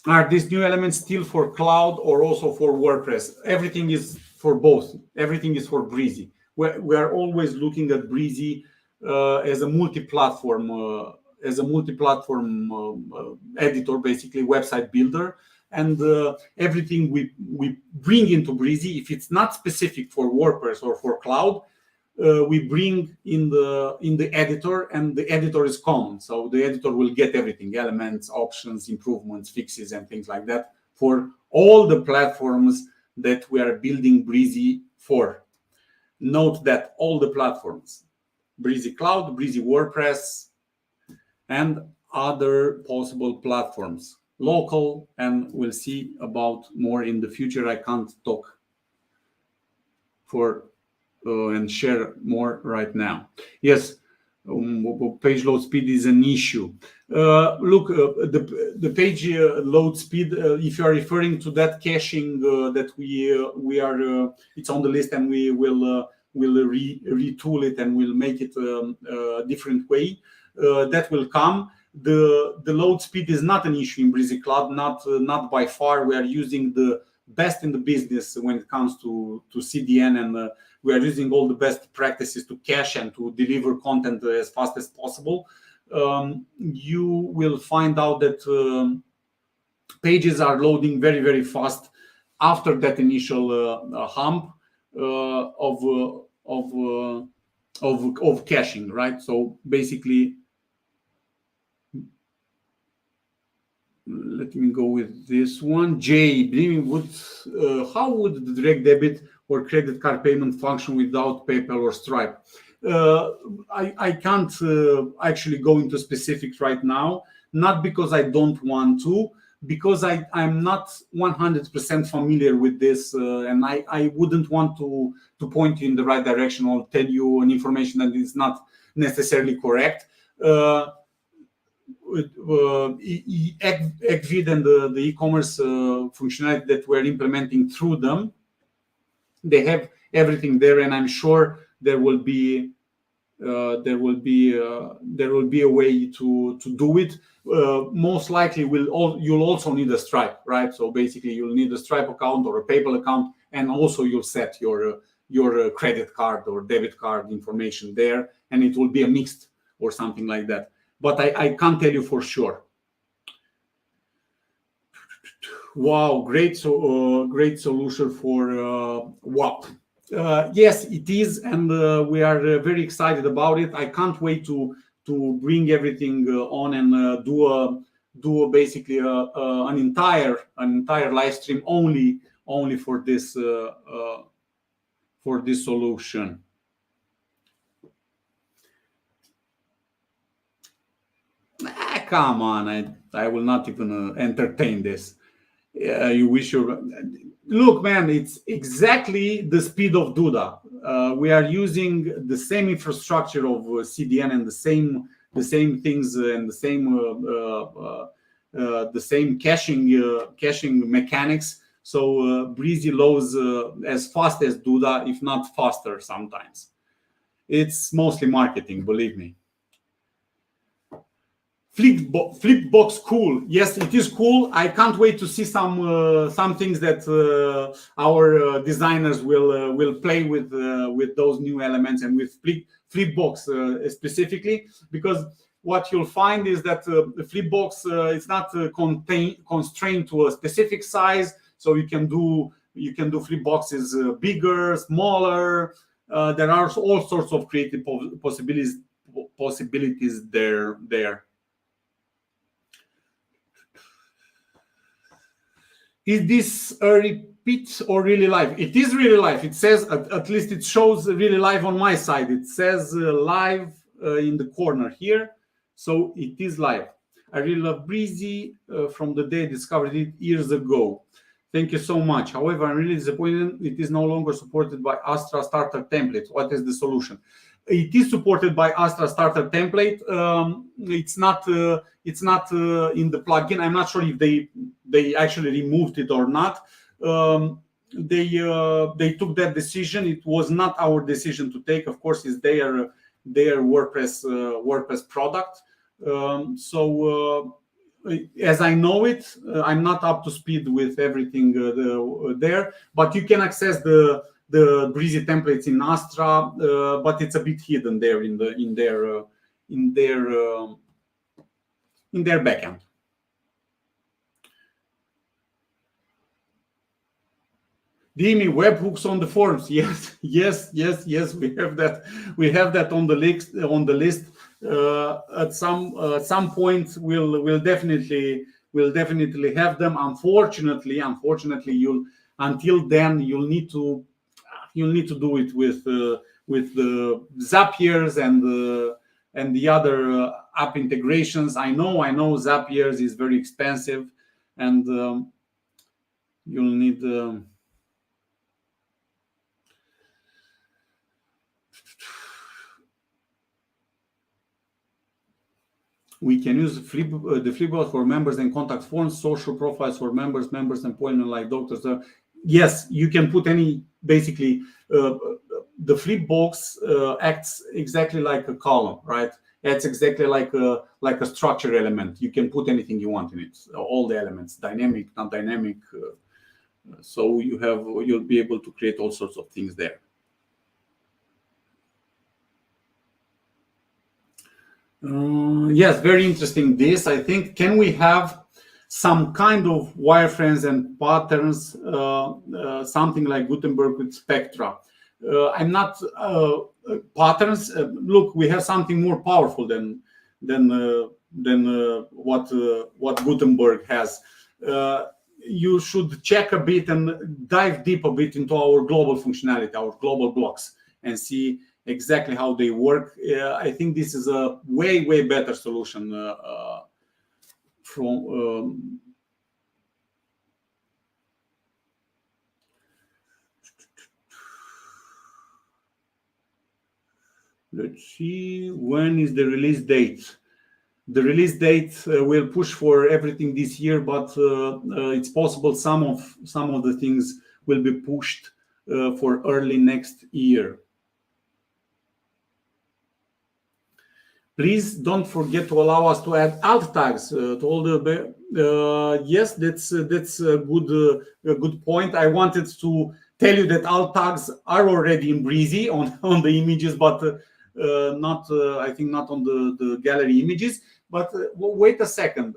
Are these new elements still for cloud or also for WordPress? Everything is for both. Everything is for Breezy. We are always looking at Breezy as a multi-platform editor, basically website builder, and everything we bring into Breezy, if it's not specific for WordPress or for cloud, we bring in the editor, and the editor is common. So the editor will get everything: elements, options, improvements, fixes, and things like that for all the platforms that we are building Breezy for. Note that all the platforms: Brizy Cloud, Brizy WordPress, and other possible platforms, local, and we'll see about more in the future. I can't talk for and share more right now. Yes, page load speed is an issue. Look, the page load speed, if you are referring to that caching that we are, it's on the list, and we will retool it, and we'll make it a different way. That will come. The load speed is not an issue in Brizy Cloud, not by far. We are using the best in the business when it comes to CDN, and we are using all the best practices to cache and to deliver content as fast as possible. You will find out that pages are loading very, very fast after that initial hump of caching, right? So basically, let me go with this one. Jay, how would the direct debit or credit card payment function without PayPal or Stripe? I can't actually go into specifics right now, not because I don't want to, because I'm not 100% familiar with this, and I wouldn't want to point you in the right direction or tell you an information that is not necessarily correct. Ecvid and the e-commerce functionality that we're implementing through them, they have everything there, and I'm sure there will be a way to do it. Most likely, you'll also need a Stripe, right? So basically, you'll need a Stripe account or a PayPal account, and also you'll set your credit card or debit card information there, and it will be a mixed or something like that. But I can't tell you for sure. Wow, great great solution for WAP. Yes, it is, and we are very excited about it. I can't wait to bring everything on and basically an entire live stream only for this solution. Come on, I will not even entertain this. You wish you look, man, it's exactly the speed of Duda. We are using the same infrastructure of CDN and the same things and the same caching mechanics. So Breezy loads as fast as Duda, if not faster sometimes. It's mostly marketing, believe me. Flipbox, cool. Yes, it is cool. I can't wait to see some things that our designers will play with those new elements and with Flipbox specifically, because what you'll find is that the Flipbox is not constrained to a specific size, so you can do Flipboxes bigger, smaller. There are all sorts of creative possibilities there. Is this a repeat or really live? It is really live. It says, at least it shows really live on my side. It says live in the corner here. So it is live. I really love Breezy from the day I discovered it years ago. Thank you so much. However, I'm really disappointed it is no longer supported by Astra Starter template. What is the solution? It is supported by Astra Starter template. It's not in the plugin. I'm not sure if they actually removed it or not. They took that decision. It was not our decision to take. Of course, it's their WordPress product. So as I know it, I'm not up to speed with everything there. But you can access the Breezy templates in Astra, but it's a bit hidden there in their backend. Dimi, webhooks on the forums. Yes. We have that. We have that on the list. At some point, we'll definitely have them. Unfortunately, until then you'll need to do it with the Zapiers and the other app integrations. I know Zapiers is very expensive, and you'll need. We can use the Flipboard for members and contact forms, social profiles for members, appointment like doctors. Yes, you can put any, basically, the Flipbox acts exactly like a column, right? It's exactly like a structure element. You can put anything you want in it, all the elements, dynamic, not dynamic. So you'll be able to create all sorts of things there. Yes, very interesting. This, I think, can we have some kind of wireframes and patterns, something like Gutenberg with Spectra? I'm not patterns. Look, we have something more powerful than what Gutenberg has. You should check a bit and dive deep a bit into our global functionality, our global blocks, and see exactly how they work. I think this is a way better solution from let's see, when is the release date? The release date will push for everything this year, but it's possible some of the things will be pushed for early next year. Please don't forget to allow us to add alt tags to all the. Yes, that's a good point. I wanted to tell you that alt tags are already in Breezy on the images, but not I think not on the gallery images. But wait a second,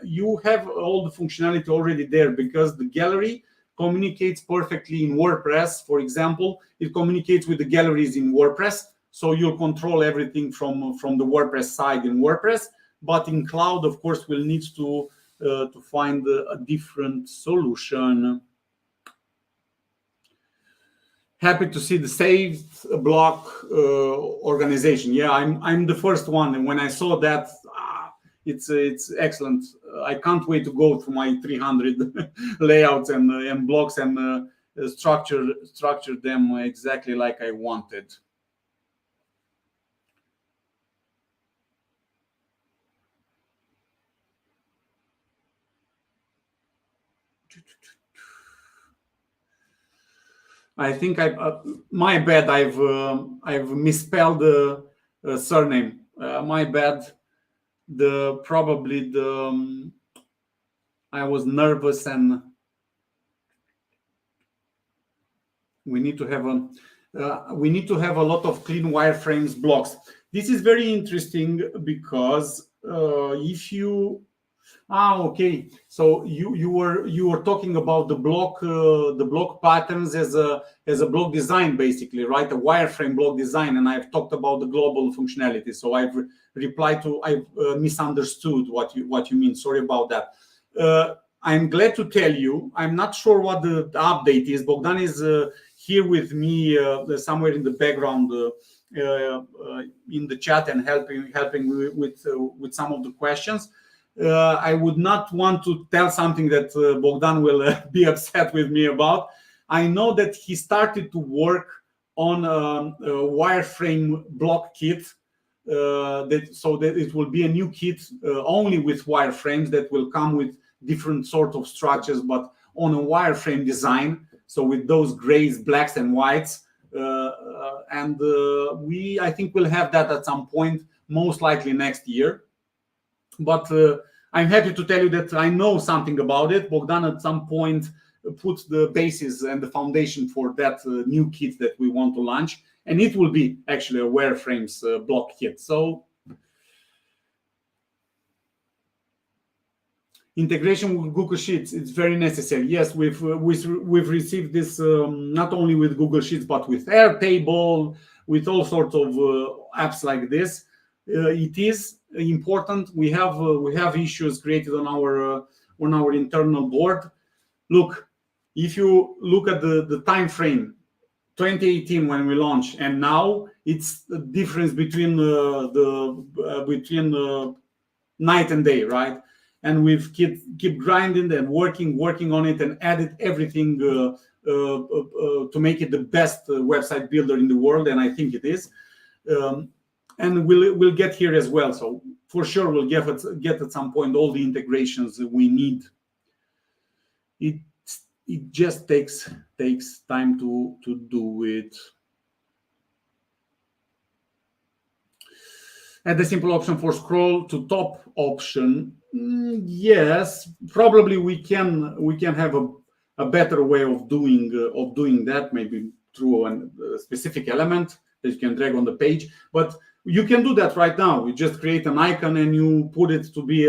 you have all the functionality already there, because the gallery communicates perfectly in WordPress. For example, it communicates with the galleries in WordPress, so you'll control everything from the WordPress side in WordPress. But in cloud, of course, we'll need to find a different solution. Happy to see the saved block organization. Yeah, I'm the first one, and when I saw that, it's excellent. I can't wait to go through my 300 layouts and blocks and structure them exactly like I wanted. I think my bad. I've misspelled the surname. My bad. I was nervous, and we need to have a lot of clean wireframes blocks. This is very interesting, because if you okay, so you were talking about the block patterns as a block design, basically, right? A wireframe block design, and I've talked about the global functionality. So I've misunderstood what you mean. Sorry about that. I'm glad to tell you, I'm not sure what the update is. Bogdan is here with me somewhere in the background, in the chat, and helping with some of the questions. I would not want to tell something that Bogdan will be upset with me about. I know that he started to work on a wireframe block kit, so that it will be a new kit only with wireframes that will come with different sort of structures, but on a wireframe design. So with those grays, blacks, and whites, I think we'll have that at some point, most likely next year. But I'm happy to tell you that I know something about it. Bogdan at some point put the basis and the foundation for that new kit that we want to launch, and it will be actually a wireframes block kit. So integration with Google Sheets, it's very necessary. Yes, we've received this not only with Google Sheets, but with Airtable, with all sorts of apps like this. It is important. We have issues created on our internal board. Look, if you look at the time frame, 2018 when we launched, and now, it's the difference between night and day, right? And we've keep grinding and working on it, and added everything to make it the best website builder in the world, and I think it is. And we'll get here as well. So for sure we'll get at some point all the integrations that we need. It just takes time to do it. Add a simple option for scroll to top option. Yes, probably we can have a better way of doing that, maybe through a specific element that you can drag on the page. But you can do that right now. You just create an icon and you put it to be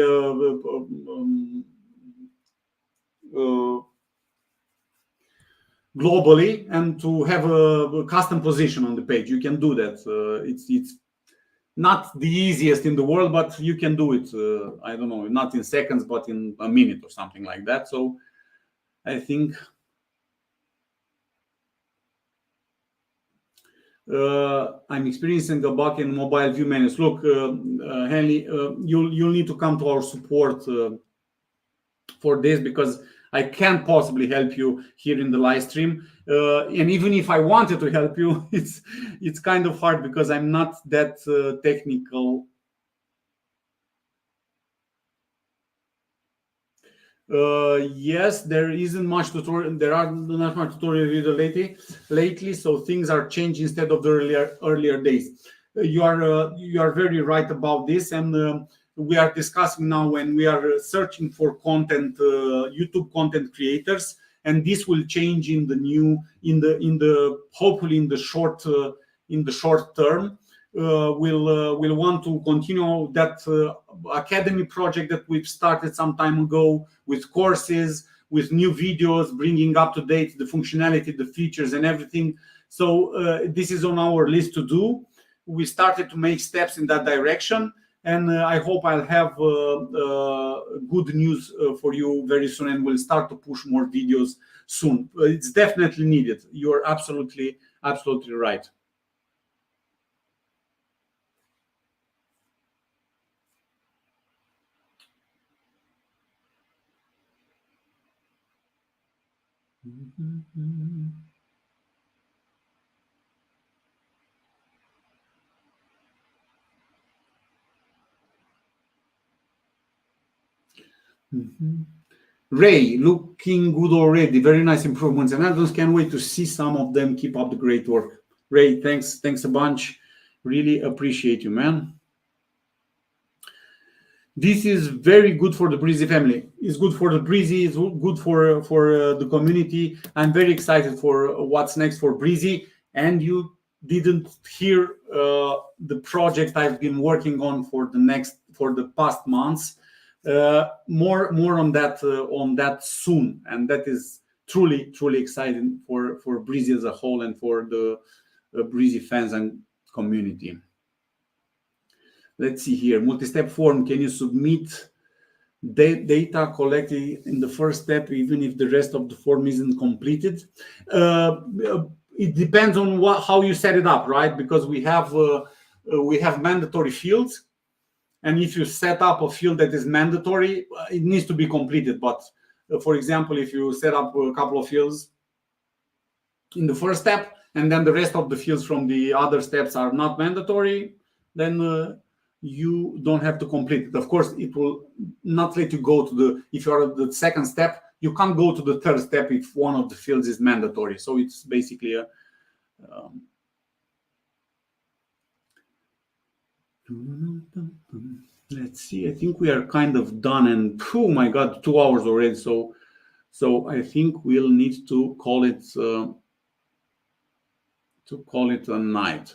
globally, and to have a custom position on the page. You can do that. It's not the easiest in the world, but you can do it. I don't know, not in seconds, but in a minute or something like that. So I think I'm experiencing a bug in mobile view menus. Look, Henley, you'll need to come to our support for this, because I can't possibly help you here in the live stream. And even if I wanted to help you, it's kind of hard, because I'm not that technical. Yes, there isn't much tutorial. There are not much tutorial lately, so things are changing instead of the earlier days. You are very right about this, and we are discussing now when we are searching for content, YouTube content creators, and this will change hopefully in the short term. will want to continue that academy project that we've started some time ago, with courses, with new videos, bringing up to date the functionality, the features, and everything. So this is on our list to do. We started to make steps in that direction, and I hope I'll have good news for you very soon, and we'll start to push more videos soon. It's definitely needed. You're absolutely right. Ray, looking good already. Very nice improvements, and I just can't wait to see some of them. Keep up the great work. Ray, thanks a bunch. Really appreciate you, man. This is very good for the Breezy family. It's good for the Breezy. It's good for the community. I'm very excited for what's next for Breezy. And you didn't hear the project I've been working on for the past months. More on that soon, and that is truly exciting for Breezy as a whole and for the Breezy fans and community. Let's see here. Multi-step form. Can you submit data collected in the first step even if the rest of the form isn't completed? It depends on how you set it up, right? Because we have mandatory fields, and if you set up a field that is mandatory, it needs to be completed. But for example, if you set up a couple of fields in the first step, and then the rest of the fields from the other steps are not mandatory, then you don't have to complete it. Of course, it will not let you go to if you're at the second step, you can't go to the third step if one of the fields is mandatory. So it's basically a let's see. I think we are kind of done, and oh my God, 2 hours already. So I think we'll need to call it a night.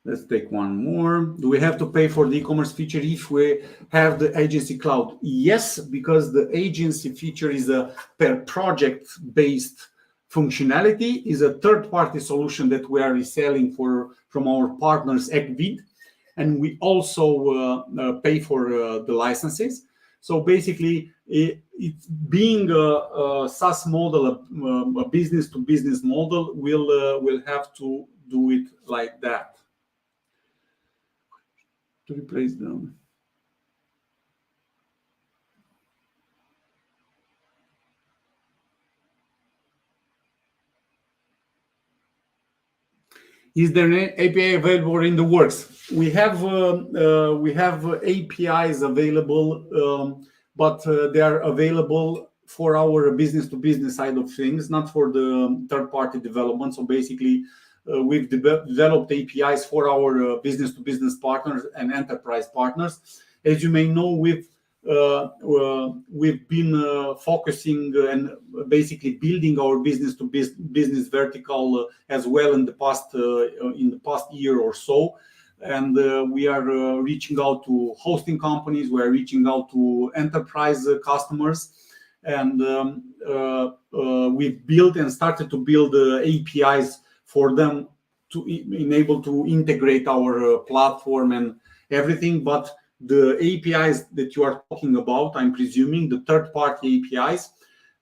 Let's take one more. Do we have to pay for the e-commerce feature if we have the agency cloud? Yes, because the agency feature is a per project based functionality, is a third-party solution that we are reselling from our partners Ecvid, and we also pay for the licenses. So basically, it's being a SaaS model, a business-to-business model, we'll have to do it like that. To replace them. Is there an API available or in the works? We have APIs available, but they are available for our business-to-business side of things, not for the third-party development. So basically, we've developed APIs for our business-to-business partners and enterprise partners. As you may know, we've been focusing and basically building our business-to-business vertical as well in the past year or so, and we are reaching out to hosting companies. We are reaching out to enterprise customers, and we've built and started to build APIs for them to enable to integrate our platform and everything. But the APIs that you are talking about, I'm presuming the third-party APIs,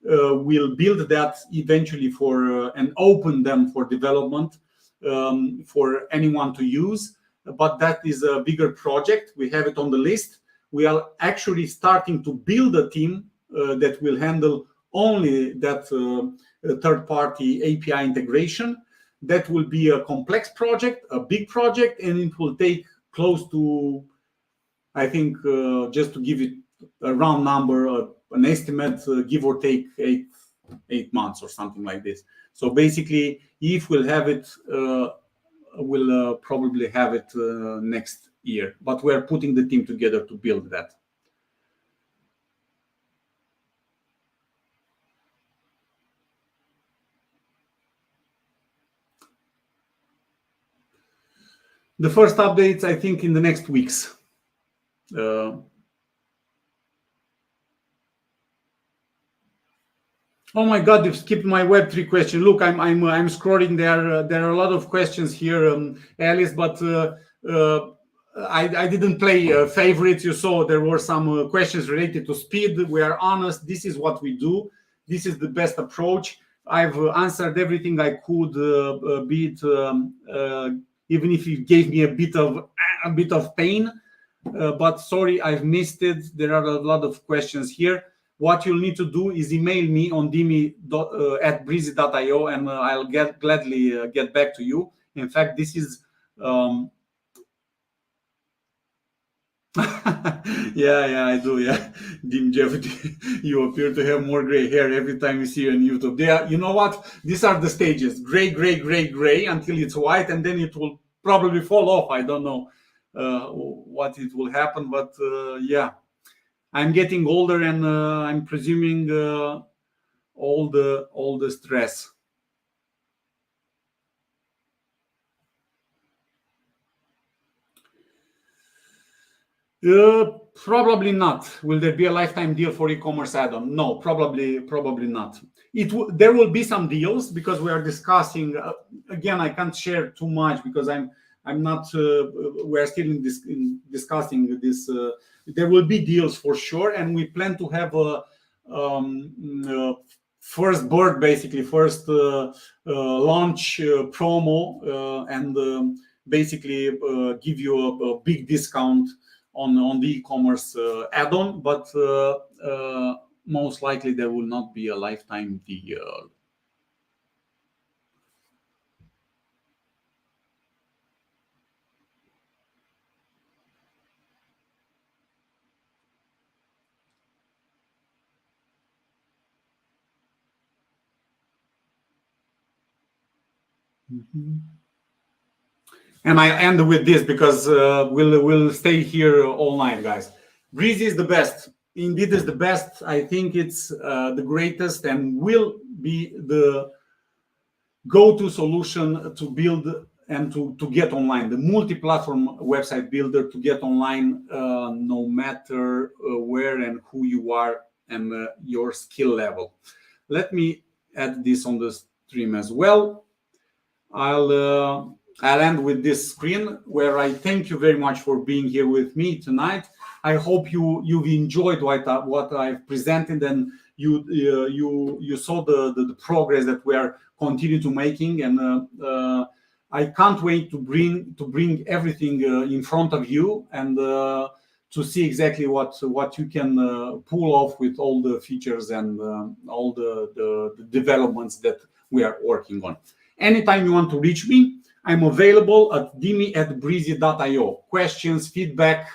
will build that eventually for and open them for development for anyone to use. But that is a bigger project. We have it on the list. We are actually starting to build a team that will handle only that third-party API integration. That will be a complex project, a big project, and it will take close to, I think, just to give it a round number, an estimate, give or take eight months or something like this. So basically, if we'll have it, we'll probably have it next year. But we're putting the team together to build that. The first updates, I think, in the next weeks. Oh my God! You've skipped my Web3 question. Look, I'm scrolling there. There are a lot of questions here, Alice, but I didn't play favorites. You saw there were some questions related to speed. We are honest. This is what we do. This is the best approach. I've answered everything I could, be it even if it gave me a bit of pain. But sorry, I've missed it. There are a lot of questions here. What you'll need to do is email me on dimi@breezy.io, and I'll gladly get back to you. In fact, this is yeah, I do. Yeah, Dim Jeff, you appear to have more gray hair every time you see you on YouTube. You know what? These are the stages: gray, gray, gray, gray, until it's white, and then it will probably fall off. I don't know what it will happen, but yeah. I'm getting older, and I'm presuming all the stress. Probably not. Will there be a lifetime deal for e-commerce add-on? No, probably not. There will be some deals because we are discussing. Again, I can't share too much because I'm not. We are still in discussing this. There will be deals for sure, and we plan to have a first bird, basically first launch promo, and basically give you a big discount on the e-commerce add-on, but most likely there will not be a lifetime deal. And I end with this because we'll stay here all night, guys. Breezy is the best. Indeed, is the best. I think it's the greatest and will be the go-to solution to build and to get online. The multi-platform website builder to get online, no matter where and who you are and your skill level. Let me add this on the stream as well. I'll end with this screen where I thank you very much for being here with me tonight. I hope you've enjoyed what I've presented, and you saw the progress that we are continuing to making, and I can't wait to bring everything in front of you and to see exactly what you can pull off with all the features and all the developments that we are working on. Anytime you want to reach me, I'm available at dimi@breezy.io. Questions, feedback,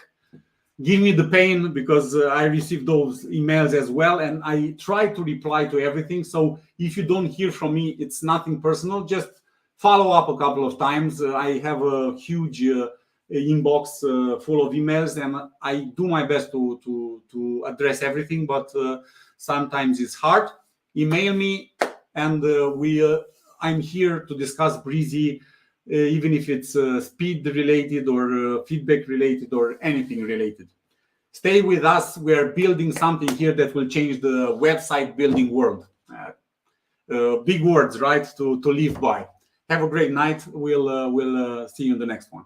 give me the pain because I receive those emails as well, and I try to reply to everything. So if you don't hear from me, it's nothing personal. Just follow up a couple of times. I have a huge inbox full of emails, and I do my best to address everything, but sometimes it's hard. Email me, and I'm here to discuss Breezy, even if it's speed related or feedback related or anything related. Stay with us. We are building something here that will change the website building world. Big words, right, to live by. Have a great night. We'll see you in the next one.